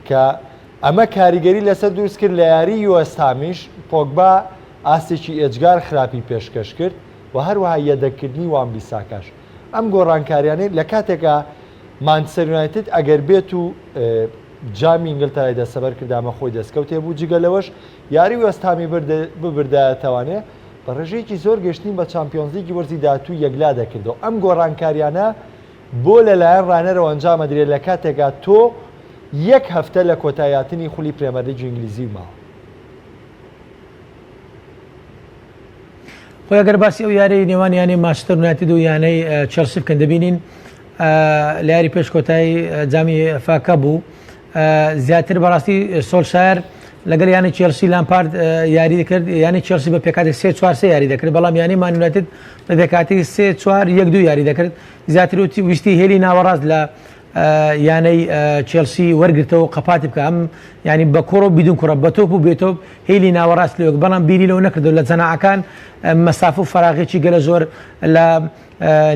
کە ئەمە کاریگەری لەسەر دروست کرد لە یاری یوەستامیش پۆگبا ئاستێکی ئێجگار خراپی پێشکەش کرد و هەروەها یەدەکردنی وان بیساکاش. ئەم گۆڕانکاریانەی لە کاتێکە مانچستەر یونایتد ئەگەر بێت و جامی ئینگلتەرای دەسەبەر کردامە خۆی دەستکەوتێ بوو جگە لەوەش یاری وەستامی ببردایەتەوانێ بە ڕێژەیەکی زۆر گەشتین بە چامپیۆنز لیگی وەرزی داهاتوو یەکلا دەکردەوە. ئەم گۆڕانکاریانە بۆ لەلایەن ڕانەرەوە ئەنجامە درێت لە کاتێکا تۆ یەک هەفتە لە کۆتاییاتنی خولی پرێمەرلیگی ئینگلیزی ماوە. خۆی ئەگەر باسی ئەو یارەی نێوان یانەی مانچستەر یونایتد و یانەی چێلسی بکەن دەبینین لە یاری پێش کۆتایی جامی فاکە بوو زیاتر بەڕاستی سۆڵشایر لەگەڵ یانی چێلسی لامپارد یاری دەکرد یانی چێلسی بە پێکاتی 3-4-3 یاری دەکرد بەڵام یانی مان یونایتد بە پێکاتی 3-4-1-2 یاری دەکرد زیاتر ویستی هێلی ناوەڕاست لە یانەی چێلسی وەرگرتەوە قەپاتی بکە ئەم ینی بە کۆڕ و بیدون کوڕە بە تۆپ و بێتۆپ هێلی ناوەڕاست لێک بەڵام بیری لەوە نەکردەوە لە جەناعەکان مەسافە و فەراغێکی گەلە زۆر لە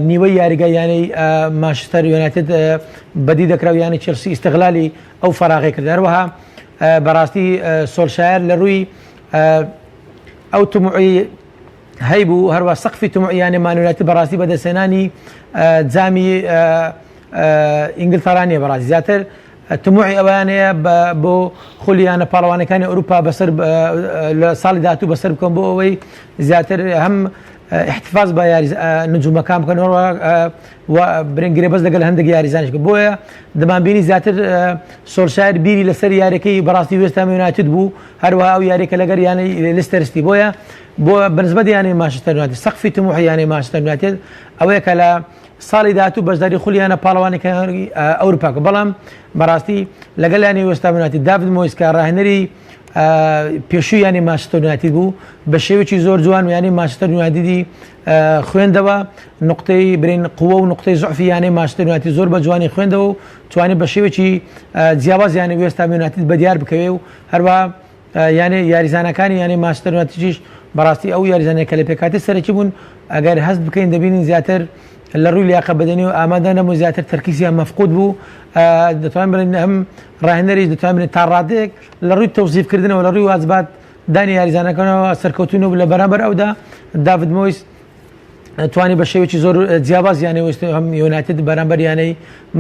نیوەی یاریگە یانەی مانچستەر یونایتد بەدی دەکراو یانی چێلسی ئیستیغلالی ئەو فەراغی کرد. هەروەها بەڕاستی سۆڵشایر لە ڕووی ئەو تموعی هەیبوو هەروە سەقفی تموعی یانی مان یونایتد بەڕاستی بەدەستێنانی جامی ئینگلتەرانیە بەڕاستی زیاتر تموعی ئەوانەیە بۆ خولیانە پاڵەوانەکانی ئەوروپا بەسەر لە ساڵی داهاتوو بەسەر بکەم بۆ ئەوەی زیاتر هەم احتفاز بە نجومەکان بکەن برنگرێ بەس لەگەڵ هەندێک یاریزانش بۆیە دەمانبینی زیاتر سۆڵشایر بیری لەسەر یاریەکەی بەڕاستی وێستام یونایتد بوو هەروەها ئەو یاریەکە لەگەر یانەی لیستەرستی بۆیە بۆ بەنسبەت یانەی مانچستەر یونایتد سەقفی تموحی یانەی مانچستەر یونایتد ئەوەیە کە لە ساڵی داهاتوو بەشداری خولیانە پاڵەوانەکانی ئەوروپاکە بەڵام بەڕاستی لەگەڵ یانەی وێستام یونایتد داڤید مۆیس کە ڕاهێنەری پێشووی یانی مانچستەر یونایتد بوو بە شێوەیەکی زۆر جوان یانی مانچستەر یونایتدی خوێندەوە نقطەی برین قووە و نقطەی زوعفی یانی مانچستەر یونایتد زۆر بە جوانی خوێندەوە و توانێت بە شێوەیەکی جیاواز یانی وێستام یونایتد بەدیار بکەوێ و هەروە یانی یاریزانەکانی یانی مانچستەر یونایتدیش بەڕاستی ئەو یاریزانەیە کە لە پێکاتی سەرەکی بوون ئەگەر هەست بکەین دەبینین زیاتر لە ڕووی لیاقە بەدەنی و ئامادە نەبوو زیاتر تەرکیزیان مەفقود بوو دەتوانین بڵێن هەم ڕاهێنەریش دەتوانین تا ڕادەیەک لە ڕووی تەوزیفکردنەوە لە ڕووی واجبات دانی یاریزانەکانەوە سەرکەوتونەوە لە بەرامبەر ئەودا داڤید مۆیس توانی بە شێوەیەکی زۆر جیاواز یانەی وێستی هەم یونایتد بەرامبەر یانەی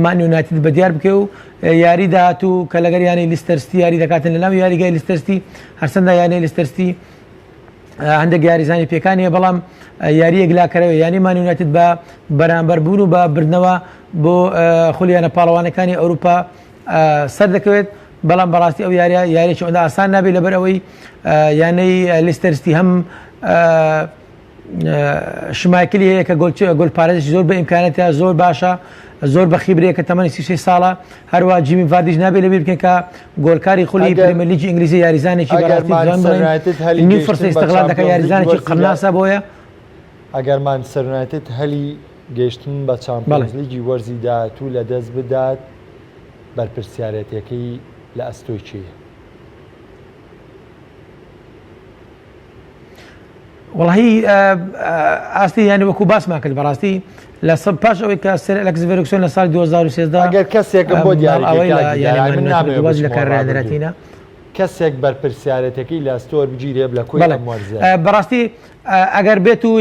مان یونایتد بەدیار بکە و یاری داهاتوو کە لەگەر یانەی لیستەرستی یاری دەکاتن لەناو یاریگای لیستەرستی هەرچەندە یانەی لیستەرستی هەندێک یاریزانی پێکانیە بەڵام یاریەک لاکەرەوە یانی مان یونایتد بە بەرامبەربوون و بە بردنەوە بۆ خولیانە پاڵەوانەکانی ئەوروپا سەر دەکەوێت بەڵام بەڕاستی ئەو یاریێکی ئەوەندە ئاسان نابێت لەبەر ئەوەی یانەی لیستەرستی هەم شمایکلی هەیە کە گۆلپارێزی زۆر بە ئیمکانەتە زۆر باشە زۆر بە خیبرەیە کە تەمەنی 36 ساڵە هەروە جیمی ڤاردیش نابێت لەبیر بکەن کە گۆلکاری خولی پرێمەرلیگی ئینگلیزی یاریزانێکی بەڕاستی نیو فەرسە ئیستیغلال دەکات یاریزانێکی قڕناسە بۆیە ئەگەر مانچستەر یونایتد هەلی گەیشتن بە چامپیۆنز لیگی وەرزی داهاتوو لە دەست بدات بەرپرسیارەتەکەی لە ئەستۆی چیە؟ وڵی ئاستی یانی وەکو باسمان کرد بەڕاستی لە پاش ئەوەی کە سەر ئەلەکس ڤێرگسۆن لە ساڵی 2013 ئەگەر کەسێکم بۆ دیاریکردنی کارڕێنەرەتینە کەسێک بەرپرسیارەتەکەی لە ئەستۆر بگیرێ لە کۆی ئەم وەرزە بەڕاستی ئەگەر بێت و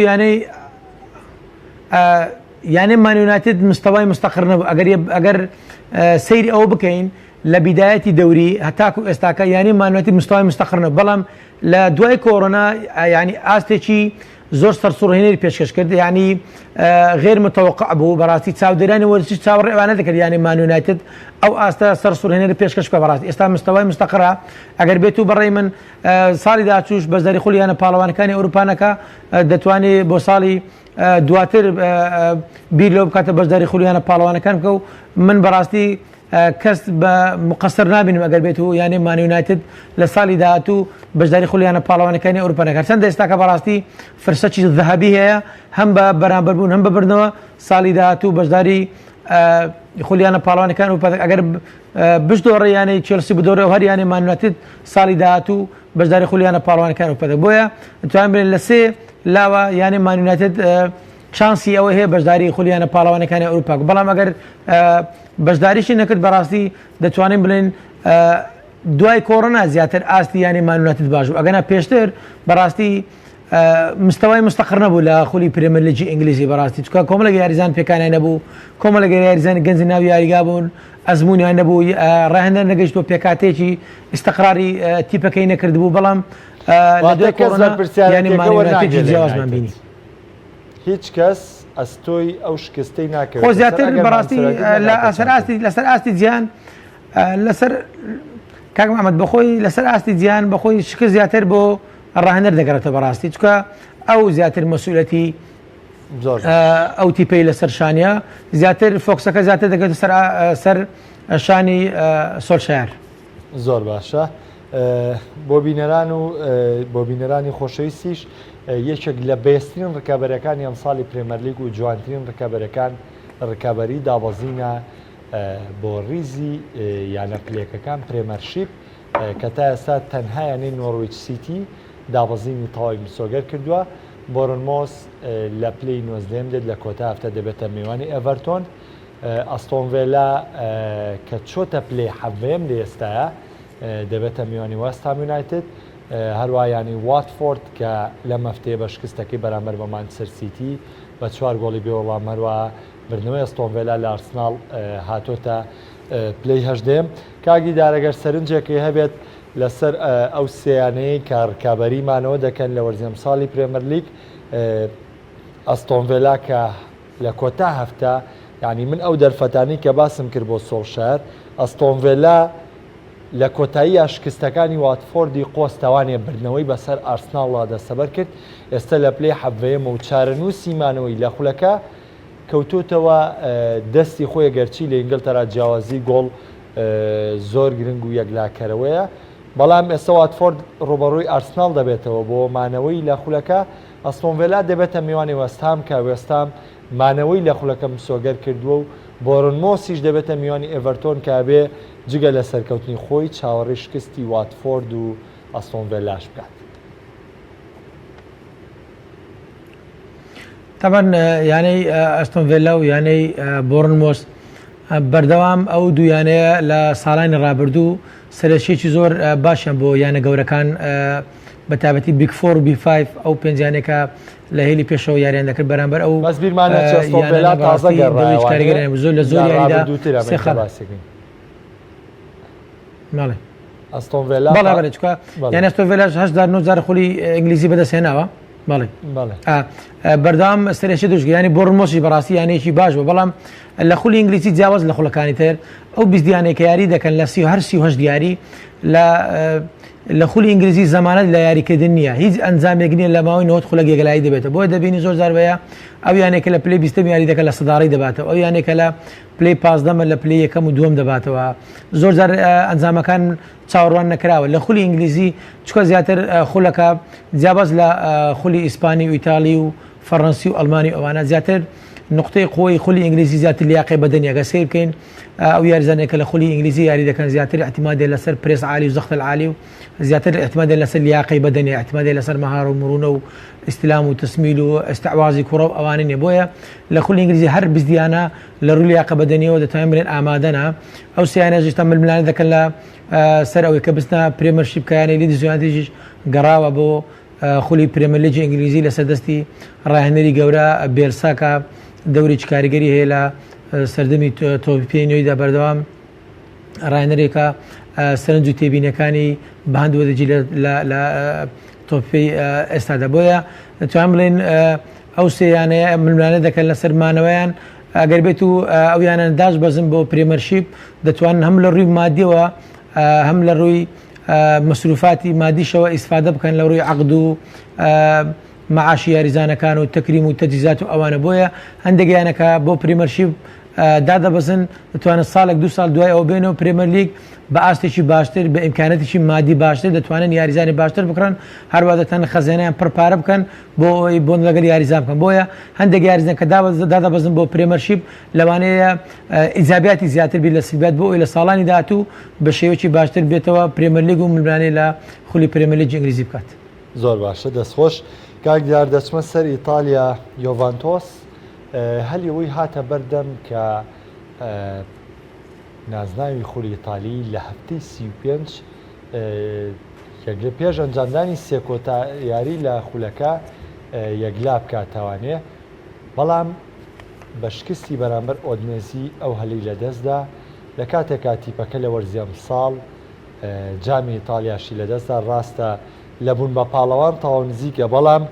یانەی مان یونایتد مستەوای مستەقر نەبوو ئەگەر سەیری ئەوە بکەین لە بیدایەتی دەوری هەتاکو ئێستاکە یانی مان یونایتد مستەوای مستەقر نەبوو بەڵام لە دوای کۆڕۆنا ینی ئاستێکی زۆر سەرسوڕهێنەری پێشکەش کرد ینی غێر متەوەقع بوو بەڕاستی چاودێرانی وەرزشی چاوەڕێوانە دەکرد یانی مان یونایتد ئەو ئاستە سەرسوڕهێنەری پێشکەش بکە بەڕاستی ئێستا مستەوای مستەقرە ئەگەر بێت و بەڕێی من ساڵی داهاتووش بەشداری خولیانە پاڵەوانەکانی ئەوروپانەکە دەتوانێت بۆ ساڵی دواتر بیر لەوە بکاتە بەشداری خولیانە پاڵەوانەکان بکە و من بەڕاستی کەس بە مقصر نابینم ئەگەر بێت و یانێ مان یونایتد لە ساڵی داهاتوو بەشداری خۆلیانە پاڵەوانەکانی ئەوروپا نەکات چەندە ئێستاکە بەڕاستی فرسەتی ذەهەبی هەیە هەم بە بەرامبەربوون هەم ببردنەوە ساڵی داهاتوو بەشداری خۆلیانە پاڵەوانەکان و ئەگەر بشدۆڕێ یانەی چێلسی بدۆڕێ و هەر یانێ مان یونایتد ساڵی داهاتوو بەشداری خۆلیانە پاڵەوانەکان و پەدە بۆیە توانین بڵێن لە سێ لاوە یانێ مان یونایتد چانسی ئەوە هەیە بەشداری خۆلیانە پاڵەوانەکانی ئەوروپا بەڵام ئەگەر بەشداریشی نەکرد بەڕاستی دەتوانین بڵێن دوای کۆڕۆنا زیاتر ئاستی یانی مان یونایتد باش و ئەگەنا پێشتر بەڕاستی مستەوای مستەقر نەبوو لە خولی پرێمەر لیگی ئینگلیزی بەڕاستی چکە کۆمەڵێک یاریزان پێکانیان نەبوو کۆمەڵێک یاریزانی گەنجی ناوی یاریگا بوون ئەزممویان نەبوو ڕاهێنەر نەگەیشت بۆ پێکاتێکی ئیستەقراری تیپەکەی نەکرد بوو بەڵام لە دوای کۆڕۆنا یانی مان یونایتد جیاوازمان بینی هیچ کەس ئەستۆی ئەو شکستەی ناکەوێت خۆ زیاتر بەڕاستی لەسەر ئاستی جیان لەسەر کاک محەممەد بەخۆی لەسەر ئاستی جیان بەخۆی شکست زیاتر بۆ ڕاهێنەر دەگەڕێتە بەڕاستی چکە ئەو زیاتر مەسئولەتی ئەو تیپەی لەسەر شانە زیاتر فۆکسەکە زیاتر دەگەێتە سەر شانی سۆلشار. زۆر باشە بۆ بینەران و بۆ بینەرانی خۆشەویستیش یەکێک لە بەهێزترین ڕکابەرەکانی ئەم ساڵی پرێمەر لیگ و جوانترین ڕکابەرەکان ڕکابەری دابەزینە بۆ ریزی یانە پلێکەکان پرێمەرشیپ کە تا ئێستا تەنها یانەی نۆڕویچ سیتی دابەزینی تەواوی مسۆگەر کردووە. بۆرنمۆس لە پلەی 19 دێت لە کۆتا هەفتە دەبێتە میوانی ئەڤەرتۆن. ئەستۆن ڤیلا کە چۆتە پلەی حەڤەیەم لە ئێستاە دەبێتە میوانی وەستهام یونایتد. هەروە ینی واتفۆرد کە لە مەفتەیە بە شکستەکەی بەرامبەر بە مانچستەر سیتی بە 4 گۆڵی بێوەڵام هەروە بردنەوەی ئەستۆن ڤیلا لە ئارسناڵ هاتۆتە پلەی هەژدەم. کاگی دارەگەر سەرنجێکی هەبێت لەسەر ئەو سیانەیە کە ڕکابەریمانەوە دەکەن لە وەرزێم ساڵی پرێمەر لیگ ئەستۆن ڤیلا کە لە کۆتا هەفتە یعنی من ئەو دەرفەتانی کە باسم کرد بۆ سۆڵشار ئەستۆن ڤیلا لە کۆتایی شکستەکانی واتفۆردی قۆستەوانێ بردنەوەی بەسەر ئارسناڵ دەستەبەر کرد. ئێستا لە پلەی حەڤەیەمە و چارەنووسیمانەوەی لە خولەکە کەوتوتەوە دەستی خۆی گەرچی لە ئینگلتەرا جیاوازی گۆڵ زۆر گرنگ و یەکلاکەرەوەیە بەڵام ئێستا واتفۆرد ڕوبەڕووی ئارسناڵ دەبێتەوە بۆ مانەوەی لە خولەکە. ئەستۆن ڤیلا دەبێتە میوانی وەستهام کە وەستهام مانەوەی لە خولەکە مسۆگەر کردووە و بۆرنمۆسیش دەبێتە میوانی ئێڤەرتۆن کابێ جگە لە سەرکەوتنی خۆی چاوەڕێی شکستی واتفۆرد و ئەستۆن ڤیلاش بکات. طبعا یانەی ئەستۆن ڤیلا و یانەی بۆرنمۆس بەردەوام ئەو دوویانەیە لە ساڵانی ڕابردوو سەرچێکی زۆر باشیان بۆ یانە گەورەکان بە تایبەتی بیگ فۆر و بی 5 ئەو پێنجانێکە لە هێلی پێشەوە یاریان دەکرد بەرامبەر ئەو کاریگەران زۆر لە زۆر یاریدا ئەستۆن ڤیلا بەڵێ چکە یان ئەستۆن ڤیلا 8,900 خولی ئینگلیزی بەدەستهێناوە بەڵێ بەردەوام سەرێکی دوشگیانی بۆرنمۆسی بەڕاستی یانەیەکی باش بوو بەڵام لە خولی ئینگلیزی جیاواز لە خولەکانی تر ئەو 20 دیانێکە یاری دەکەن لە 38 دیاری لە خولی ئینگلیزی زەمانەت لە یاریکردن نییە هیچ ئەنجامێک نیە لە ماوەی 90 خولە گێگەلایی دەبێتە بۆیە دەبینی زۆر زاربەیە ئەو یانێکە لە پلەی 20 یاری دەکەن لە سەداڕی دەباتەوە ئەو یانێکە لە پلەی 15 لە پلەی یەکەم و دووەم دەباتەوە زۆر جار ئەنجامەکان چاوەڕوان نەکراوە لە خولی ئینگلیزی چکە زیاتر خولەکە جیابەز لە خولی ئیسپانی و ئیتالی و فەڕەنسی و ئەڵمانی ئەوانە زیاتر نقطەی قوی خولی ئینگلیزی زیاتر لیاقی بەدەنیەکە سیر بکەین ئەو یاریزانێکە لە خولی ئینگلیزی یاری دەکەن زیاتر احتیمادێ لەسەر پرێس عالی و زەخت العالی و زیاتر احتیمادێ لەسەر لیاقی بەدەنی احتیمادێ لەسەر مەهار و مرونە و استلام و تسمیل و استعوازی کوڕە و ئەوانە نیە بۆیە لە خولی ئینگلیزی هەر بزدیانە لە ڕووی لیاقە بەدەنیەوە دەتوانین بڵێن ئامادەنا ئەو سیانەژیشتا ململانە دەکەن لە سەر ئەوەی کە بستە پرێمەرشیپکایانی لیدی زیاتریش گەڕاوە بۆ خولی پرێمەر لیگی ئینگلیزی لەسەر دەستی ڕاهێنەری گەورە بێلساکە دەوری کاریگەری هەیە لە سەردەمی تۆپی نوێیدا بەردەوام ڕاهێنەرێکە سەرنج و تێبینەکانی بە هەندووە دەجی لە تۆپی ئێستادا بۆیە دەتوانین بڵێن ئەو سێیانەیە ململانە دەکەن لە سەرمانەوەیان ئەگەر بێت و ئەو یانە داش بەزم بۆ پرێمەرشیپ دەتوانن هەم لە ڕووی مادیەوە هەم لە ڕووی مەسروفاتی مادیشەوە ئیسفادە بکەن لە ڕووی عەقد و معاشی یاریزانەکان و تەکریم و تەجهیزات و ئەوانە بۆیە هەندێک یانەکە بۆ پرێمەرشیپ دادەبەزن دەتوانن ساڵێک دو ساڵ دوای ئەو بێنەوە پرێمەر لیگ بە ئاستێکی باشتر بە ئیمکانەتێکی مادی باشتر دەتوانن یاریزانی باشتر بکڕن هەروە دەتەن خەزانیان پڕپارە بکەن بۆ ئەوی بۆن لەگەڵ یاریزان بکەن بۆیە هەندێک یاریزان کە دادەبەزن بۆ پرێمەرشیپ لەوانەیە ئیجابیاتی زیاتر بێت لە سلبیات بۆ ئەوی لە ساڵانی داهاتوو بە شێوەیەکی باشتر بێتەوە پرێمەر لیگ و ململانەی لە خولی پرێمەر لیگی ئینگلیزی بکات. زۆر باشە دەستخۆش کاک دیار دەچمە سەر ئیتالیا یۆڤانتۆس هەلیەوەی هاتە بەردەم کە نازناوی خولی ئیتالی لە هەفتەی 35 یەک لە پێش ئەنجامدانی سێکۆتا یاری لە خولەکە یەکلا بکاتوانێ بەڵام بە شکستی بەرامبەر ئۆدنێزی ئەو هەلی لەدەستدا لە کاتێکا تیپەکە لە وەرزی ئەمساڵ جامی ئیتالیاشی لەدەستدا ڕاستە لەبوون بە پاڵەوان تەواو نزیکە بەڵام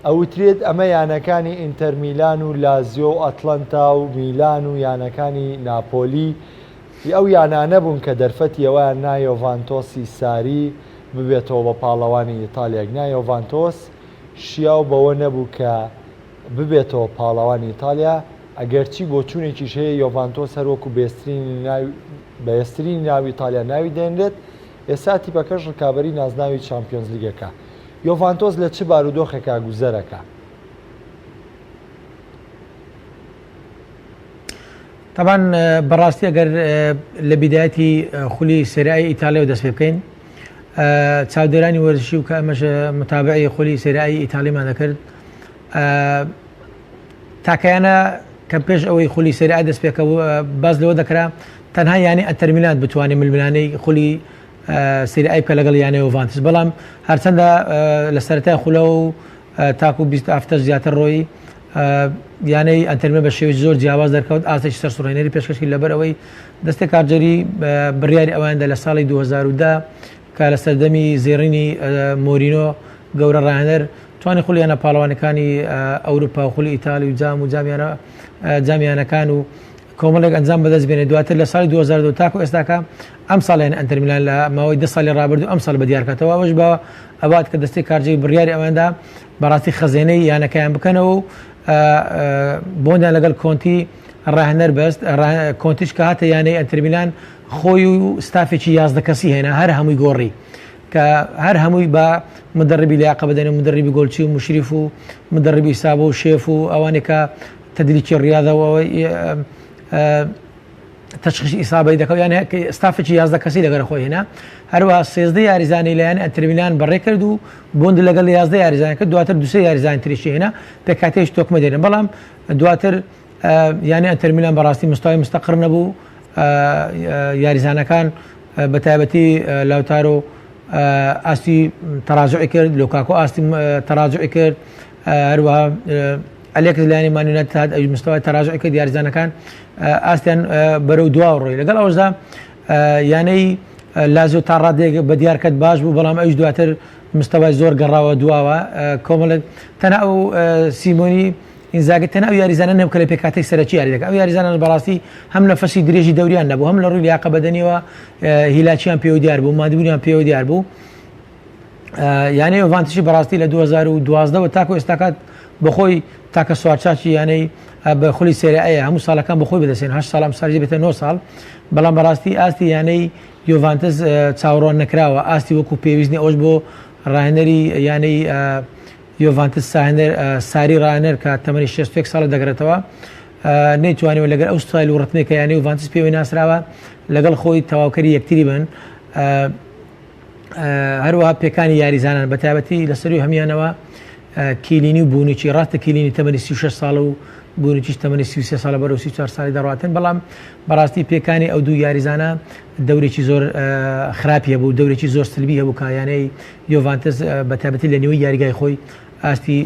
ئەوترێت ئەمە یانەکانی ئینتەر میلان و لازیۆ و ئەتلەنتا و میلان و یانەکانی ناپۆلی ئەو یانانە بوون کە دەرفەتیەوەیان نایۆڤانتۆسی ساری ببێتەوە بە پاڵەوانی ئیتالیا نایۆڤانتۆس شیاو بەوە نەبوو کە ببێتەوە پاڵەوانی ئیتالیا ئەگەرچی بۆ چوونێکیش هەیە یۆڤانتۆس هەروەکو بەهێزترین ناوی ئیتالیا ناوی دێنرێت ئێستا تیپەکەش ڕکابەری نازناوی چامپیۆنز لیگەکە یۆڤانتۆس لە چ بارودۆخێکا گوزەرەکە؟ طبعا بەڕاستی ئەگەر لە بیدایەتی خولی سێریای ئیتالیا و دەست پێ بکەین چاودێرانی وەرزشی و کە ئەمەش متابعی خولی سێریای ئیتالیمان دەکرد تاکەیانە کە پێش ئەوەی خولی سێریای دەست پێکە باز لەوە دەکرا تەنها یانی ئەنتەر میلان بتوانێت ململانەی خولی سێریای بکە لەگەڵ یانەی یۆڤانتۆس بەڵام هەرچەندە لە سەرەتای خولە و تاکو 20 هەفتە زیاتر ڕۆی یانەی ئەنتەرمە بە شێوی زۆر جیاواز دەرکەوت ئاسێکی سەر سوڕێنەری پێشکەشی لەبەر ئەوەی دەستی کارجەری بڕیاری ئەواندا لە ساڵی 2010 کە لە سەردەمی زێڕینی مۆرینۆ گەورە ڕاهێنەر توانی خولیانە پاڵەوانەکانی ئەوروپا و خولی ئیتالی و جام و جامیانەکان و کۆمەڵێک ئەنجام بەدەست بێنێ دواتر لە ساڵی 2002 تاکو ئێستاکە ئەم ساڵیان ئەنتەر میلان لە ماوەی 10 ساڵی ڕابردوو ئەم ساڵ بەدیارکاتەوە ئەوەش بە ئەوات کە دەستی کارجەری بڕیاری ئەواندا بەڕاستی خەزێنەی یانەکەیان بکەنەوە و بۆندیان لەگەڵ کۆنتی ڕاهێنەر بەست کۆنتیش کە هاتە یانەی ئەنتەر میلان خۆی و ستافێکی 11 کەسی هێنا هەر هەمووی گۆڕی کە هەر هەمووی بە مدربی لیاقە بدەنێ مدربی گۆلچی و مشریف و مدربی سابە و شێف و ئەوانێک کە تەدریکی ڕیاضەوەی تشخیصی ئیسابەی دەکەوت یانە ستافێکی 11 کەسی لەگەڵ خۆی هێنا هەروەها 13 یاریزانی لەیان ئەنتەر میلان بەڕێ کرد و بۆند لەگەڵ 11 یاریزانەکە دواتر دوسێ یاریزانی تریشی هێنا پێکاتێش تۆکمە دێنن بەڵام دواتر یانی ئەنتەر میلان بەڕاستی مستوای مستەقر نەبوو یاریزانەکان بە تایبەتی لاوتارۆ ئاستی تەراجعی کرد لۆکاکۆ ئاستی تەراجعی کرد هەروەها ئەلێکس لایانی مانیونەت هات ئەو مستوای تەراجعی کرد یاریزانەکان ئاستیان بەرەو دواوە ڕۆی لەگەڵ ئەوەشدا یانەی لازۆ تا ڕادێک بە دیارکەت باش بوو بەڵام ئەوش دواتر مستەوای زۆر گەڕاوە دواوە کۆمەڵێک تەنها ئەو سیمۆنی ئینزاگی تەنها ئەو یاریزانە نەبوو کە لە پێکاتەی سەرەکی یاری دەکات ئەو یاریزانە بەڕاستی هەم لە فەسی درێژی دەوریان نەبوو هەم لە ڕووی لیاقە بەدەنیەوە هیلاچیان پێوە دیار بوو مادیبوونیان پێوە دیار بوو یانەی یۆڤانتۆسی بەڕاستی لە 2012 تاکو ئێستاکات بەخۆی تاکە سوارچاکی یانەی بە خولی سێریایە هەموو ساڵەکان بەخۆی بەدەستێن 8 ساڵ ئەم ساڵی بێتە 9 ساڵ بەڵام بەڕاستی ئاستی یانەی یۆڤانتۆس چاوەڕوان نەکراوە ئاستی وەکو پێویستنی ئەوش بۆ ڕاهێنەری یانەی یۆڤانتۆس ساری ڕاهێنەر کە تەمەنی 61 ساڵە دەگرێتەوە نەیتوانێت لەگەڵ ئەو ستایل و ڕەتمێکە یانەی یۆڤانتۆس پێوەی ناسراوە لەگەڵ خۆی تەواوکەری یەکتری بن هەروەها پێکانی یاریزانان بە تایبەتی لەسەروی هەمیانەوە کیلینی و بوونیی ڕاستە کیلینی تەمەنی 36 ساڵە و بوونیش تەمەنی 33 ساڵە بەرەو 34 ساڵی دەڕاتن بەڵام بەڕاستی پێکانی ئەو دوو یاریزانە دەورێکی زۆر خراپیە بوو دەورێکی زۆر سلبی هەبوو کایانەی یۆڤانتۆس بە تایبەتی لە نێوەی یاریگای خۆی ئاستی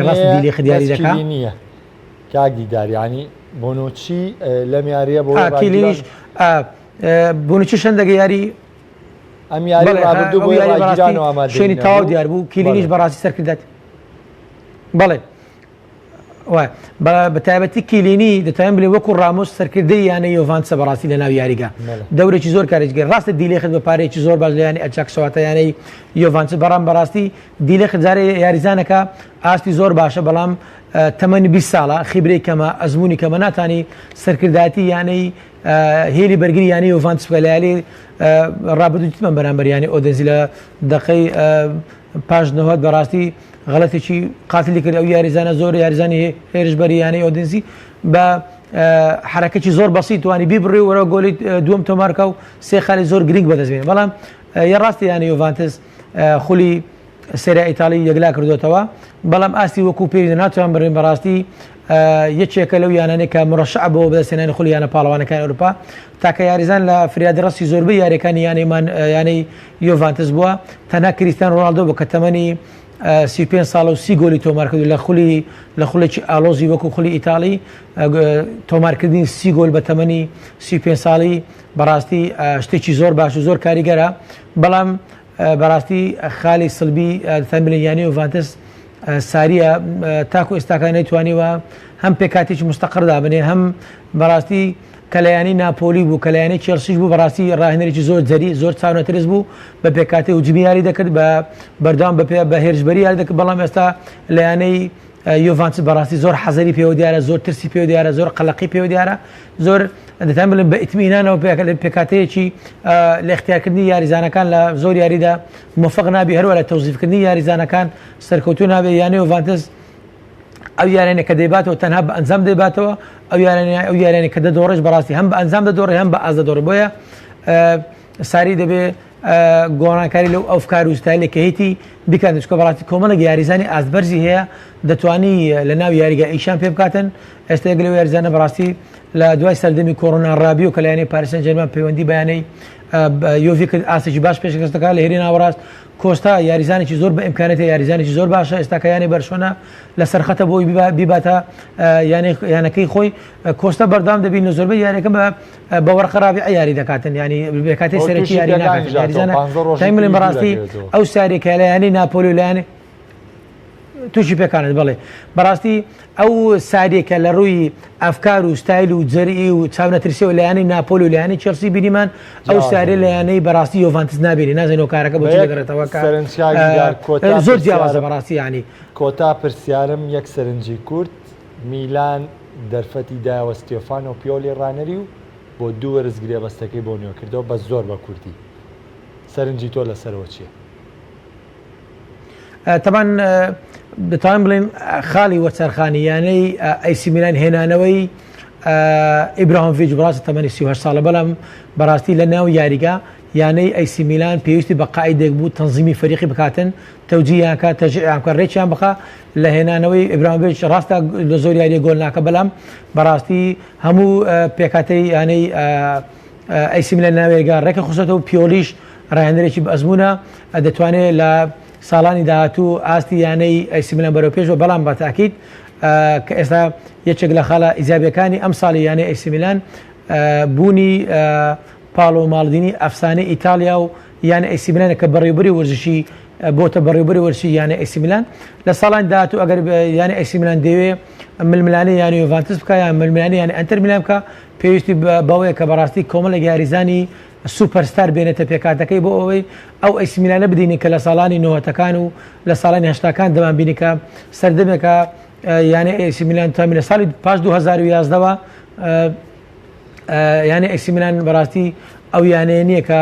ڕاستی خدیاری دەکات کاک دیداریانی بۆنۆچی لەم یاریە بۆ کیلینیش بوونیی شەندەگە یاری ئەم یاری ڕابردوو بۆ ڕاگیرانەوە ئامادەی شوێنی تەواو دیار بوو کیلینیش بەڕاستی سەرکردات بەڵێ بە تایبەتی کیلینی دەتوانین بڵێ وەکو ڕامۆس سەرکردەی یانە یۆڤانتسە بەڕاستی لە ناو یاریگا دەورێکی زۆر کارێکگەر ڕاستە دیلێخت بە پارێکی زۆر باش لە ینی ئەچاکسەواتە یانەی یۆڤانتس بەڕاستی دیلێخت جارێ یاریزانەکە ئاستی زۆر باشە بەڵام تەمەنی 20 ساڵە خیبرەی کەمە ئەزمموی کەمە ناتانی سەرکرداتی یانەی هێلی بەرگری یانی یۆڤانتس بکە لە یالی ڕابردووتمە بەرامبەر ینی ئۆدەنزی لە دقەی پاش نەهۆت بەڕاستی غەڵەتێکی قاتلی کرد ئەو یاریزانە زۆر یاریزانی هێرشبەری یانەی ئۆدەنزی بە حرەکەی زۆر بەسیط توانی بیبڕێ وەرە گۆلی دووەم تۆمارکە و سێ خالی زۆر گرنگ بەدەستبێن بەڵام یەڕاستی یانی یۆڤانتس خولی سێریا ئیتاڵی یەکلا کردوێتەوە بەڵام ئاستی وەکو پێی ناتوان بڕێن بەڕاستی یەکێکە لەو یانانێک کە مڕەشع بۆ بەدەستێنانی خولی یانە پاڵەوانەکانی ئەوروپا تاکە یاریزان لە فریادڕستی زۆربەی یاریەکانی یانەیمان یانەی یۆڤانتس بووە تەنها کریستیانۆ ڕۆناڵدۆ بۆ کە تەمەنی 35 ساڵە و 30 گۆلی تۆمار کردو لە خولێکی ئالۆزی وەکو خولی ئیتاڵی تۆمارکردنی 30 گۆل بە تەمەنی 35 ساڵی بەڕاستی شتێکی زۆر باش و زۆر کاریگەرە بەڵام بەڕاستی خالی سلبی تەمبلینیانی یۆڤانتس ساریە تاکو ئێستاکان نەیتوانیوە هەم پێکاتێکی مستەقڕدا بنێ هەم بەڕاستی کەلایانی ناپۆلی بوو کەلایانی چێلسیش بوو بەڕاستی ڕاهێنەرێکی زۆر جەری زۆر چاونەترس بوو بە پێکاتی و جمیاری دەکرد بە بەردەوام بە هێرشبەری یاری دەکرد بەڵام ئێستا لەیانەی یۆڤانتس بەڕاستی زۆر حەزەری پێوە دیارە زۆر ترسی پێوە دیارە زۆر قەلەقی پێوە دیارە زۆر دەتان بڵێن بە ئیتمینانەوە پێکاتەیەکی لە اختیارکردنی یاریزانەکان لە زۆر یاریدا موفق نابی هەروە لە تەوزیفکردنی یاریزانەکان سەرکەوتوو نابێت یانەی یۆڤانتس ئەو یارانێک کە دەیباتەوە تەنها بە ئەنجام دەیباتەوە ئەو یارانێک کە دەدۆڕێش بەڕاستی هەم بە ئەنجام دەدۆڕێ هەم بە ئاز دەدۆڕێ بۆیە ساری دەبێ گۆڕانکاری لەو ئەفکار و ستایلێک کە هیتی بیکات چکە بەڕاستی کۆمەڵێک یاریزانی ئازبەرزی هەیە دەتوانی لە ناو یاریگا ئیشان پێ بکاتن ئێستا یەک لەو یاریزانە بەڕاستی لە دوای سەردەمی کۆڕۆنا ڕابی و کە لایەنەی پاریس سەن ژەرمەن پەیوەندی بەیانەی یۆڤی کرد ئاسێکی باش پێشکەشتەکە لە هێری ناوەڕاست کۆستا یاریزانێکی زۆر بە ئیمکانەتی یاریزانێکی زۆر باشە ئێستاکەیانی بەرشۆنە لە سەرخەتە بۆی بیباتە یانەکەی خۆی کۆستا بەردام دەبین لە زۆربەی یاریەکە بە وەرقەڕابی یاری دەکاتن ینی بێکاتی سەرەکی یاری ناکات یاریزانە تایم بڵێن بەڕاستی ئەو ساریەکە لایەنەی ناپۆلی و لایەنی تووشی پێکانت بڵێ بەڕاستی ئەو ساریێکە لە ڕووی ئەفکار و ستایل و جەرئی و چاونەترسی و لایەنەی ناپۆلی و لایەنەی چێلسی بینیمان ئەو ساری لایەنەی بەڕاستی یۆڤانتس نابێنی نازانێت کارەکە بۆ دەگەڕێتەوە زۆر جیاوازە بەڕاستی ینی کۆتا پرسیارم یەک سەرنجی کورد میلان دەرفەتی داوە ستێفانۆ پیۆلی ڕانەری و بۆ دوو وەرزگرێ بەستەکەی بۆ نوێ کردەوە بە زۆر بە کوردی سەرنجی تۆ لەسەرەوە چییە؟ تەمان دەتوانین بڵێن خاڵی وەچەرخانی یانەی ئەیسی میلان هێنانەوەی ئیبراهیمۆڤیچ بەڕاستی تەمەنی 38 ساڵە بەڵام بەڕاستی لە ناو یاریگا یانەی ئەیسی میلان پێویستی بە قائیدێک بوو تەنزیمی فەریقی بکاتن تەوجیهیانکە تەژیعیانکە ڕێکیان بخە لە هێنانەوەی ئیبراهیمۆڤیچ ڕاستە لە زۆر یاریە گۆل ناکە بەڵام بەڕاستی هەموو پێکاتەی یانەی ئەیسی میلان ناوێرگا ڕێکە خۆسەتەوە پیۆلیش ڕاهێنەرێکی بە ئەزمونە دەتوانێت لە ساڵانی داهاتوو ئاستی یانەی ئەیسی میلان بەرەو پێشەوە بەڵام بە تاکید کە ئێستا یەکێک لە خاڵە ئیجابیەکانی ئەم ساڵی یانەی ئەیسی میلان بوونی پاڵۆ ماڵدینی ئەفسانەی ئیتالیا و یانە ئەیسی میلانە کە بەڕێوەبەری وەرزشی بۆتە بەڕێوەبەری وەرزشی یانە ئەیسی میلان لە ساڵانی داهاتوو ئەگەر یانە ئەیسی میلان دەوێت ململانەی یانی یۆڤانتس بکە یان ململانەی یانە ئەنتەر میلان بکە پێویستی بەوەیە کە بەڕاستی کۆمەڵێک یاریزانی سوپەرستار بێنێتە پێکاتەکەی بۆ ئەوەی ئەو ئەیسی میلانە بدینی کە لە ساڵانی 90ەکان و لە ساڵانی 80ەکان دەمان بینی کە سەردەمێکە یانە ئەیسی میلان تامی لە ساڵی پاش 2011ەوە یانە ئەیسی میلان بەڕاستی ئەو یانەیە نییە کە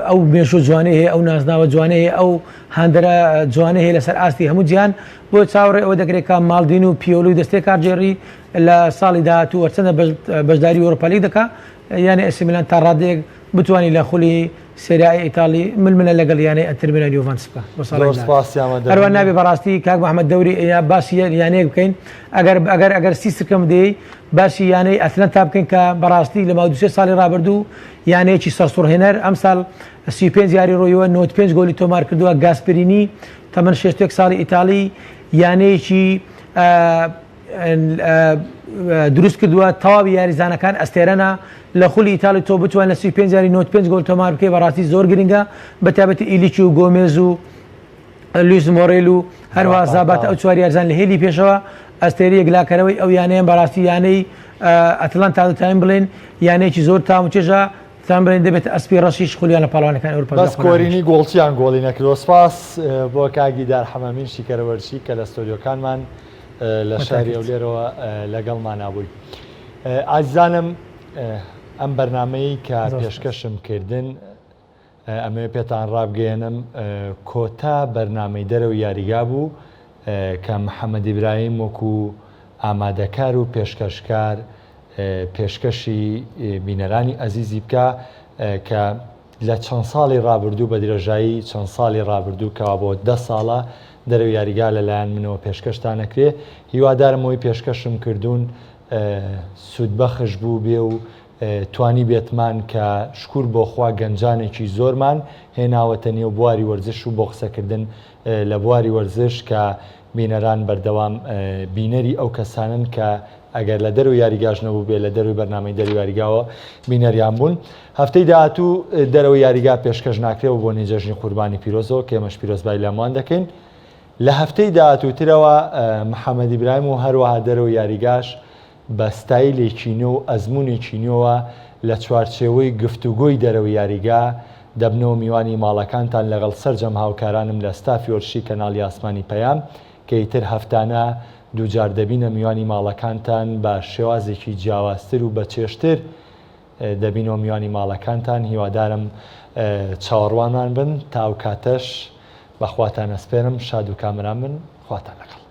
ئەو مێشوو جوانەیە هەیە ئەو نازناوە جوانەیە هەیە ئەو هاندەرە جوانە هەیە لەسەر ئاستی هەموو جیان بۆ چاوەڕێ ئەوە دەکرێت کە ماڵدین و پیۆلوی دەستێ کارجێڕی لە ساڵی داهاتوو چەندە بەشداری ئەوروپا لیگ دەکات یانە ئەیسی میلان تا ڕادەیەک بتوانانی لە خولی سێریای ئیتاڵی ململە لەگەڵ یانەی ئەنتەر میلان یۆڤانتس بکە هەروە نابێ بەڕاستی کاک محەممەد دەوری باسی یانەیەک بکەین ئەگەر سیستەکەم دێ باسی یانەی ئەتلەنتا بکەین کە بەڕاستی لە ماوەی 2 ساڵی ڕابردوو یانەیەکی سەرسوڕهێنەر ئەم ساڵ 35 یاری ڕۆیەوە 95 گۆلی تۆمار کردووە گاسپرینی تەمەن 6 ساڵی ئیتاڵی یانەیەکی دروست کردووە تەواوی یاریزانەکان ئەستێرەنا لە خولی ئیتاڵی تۆ بتوان لە 35 یاری 95 گۆل تۆمار بکەی بەڕاستی زۆر گرنگە بەتابەتی ئیلیچی و گۆمێز و لویس مۆڕێل و هەروە زاباتە ئەو چواری یارزان لە هێلی پێشەوە ئەستێری یەکلاکەرەوەی ئەو یانەیە بەڕاستی یانەی ئەتلانتا دەتوانین بڵێن یانەیەکی زۆر تام و چێژە تان بڵێن دەبێت ئەسپی ڕەشیش خۆلیانە پاڵوانەکان ئەوروپا بەس کۆرینی گۆڵچیان گۆڵی نەکردەوە. سپاس بۆ کاگی دار حەمەمین شیکەرەوەرچی کە لە ستۆدیۆکانمان لە شاری ئەولێرەوە لەگەڵمان نابووی. ئازیزانم ئەم بەرنامەی کە پێشکەشم کردن ئەمێ پێتان ڕابگەێنم کۆتا بەرنامەی دەرەوە یاریگا بوو کە محەممەد ئیبراهیم وەکو ئامادەکار و پێشکەشکار پێشکەشی بینەرانی ئەزیزی بکە کە لە چەند ساڵی ڕابردوو بە درێژایی چەند ساڵی ڕابردوو کەوا بۆ 10 ساڵە دەرەوە یاریگا لەلایەن منەوە پێشکەشتان نەکرێ. هیوادارمەوەی پێشکەشم کردوون سوودبەخش بوو بێ و توانی بێتمان کە شکور بۆ خوا گەنجانێکی زۆرمان هێناوەتە نێو بواری وەرزش و بۆ قسەکردن لە بواری وەرزش کە بینەران بەردەوام بینەری ئەو کەسانن کە ئەگەر لە دەرەوە یاریگاش نەبوو بێ لە دەروی بەرنامەی دەرەوە یاریگاوە بینەریان بوون. هەفتەی داهاتوو دەرەوە یاریگا پێشکەش ناکرێەوە بۆ نێجەژنی قوربانی پیرۆزەوە کە ئێمەش پیرۆزبای لەمان دەکەین. لە هەفتەی داهاتووترەوە محەممەد ئیبراهیم و هەروەها دەرەوە یاریگاش بە ستایلێکینە و ئەزمموونێکینەوە لە چوارچێوەی گفتوگۆی دەرەوە یاریگا دەبنەوە میوانی ماڵەکانتان لەگەڵ سەررجەم هاوکارانم لە ستافی وەرشی کەناڵی ئاسمانی پەیام کە ئیتر هەفتانە دووجار دەبینە میوانی ماڵەکانتان بە شێوازێکی جیاوازتر و بە چێشتر دەبینەوە میوانی ماڵەکانتان. هیوادارم چاوەڕوانمان بن تا ئەو کاتەش بەخواتان ئەسپێرم شاد و کامران بن خواتان لەگەڵ.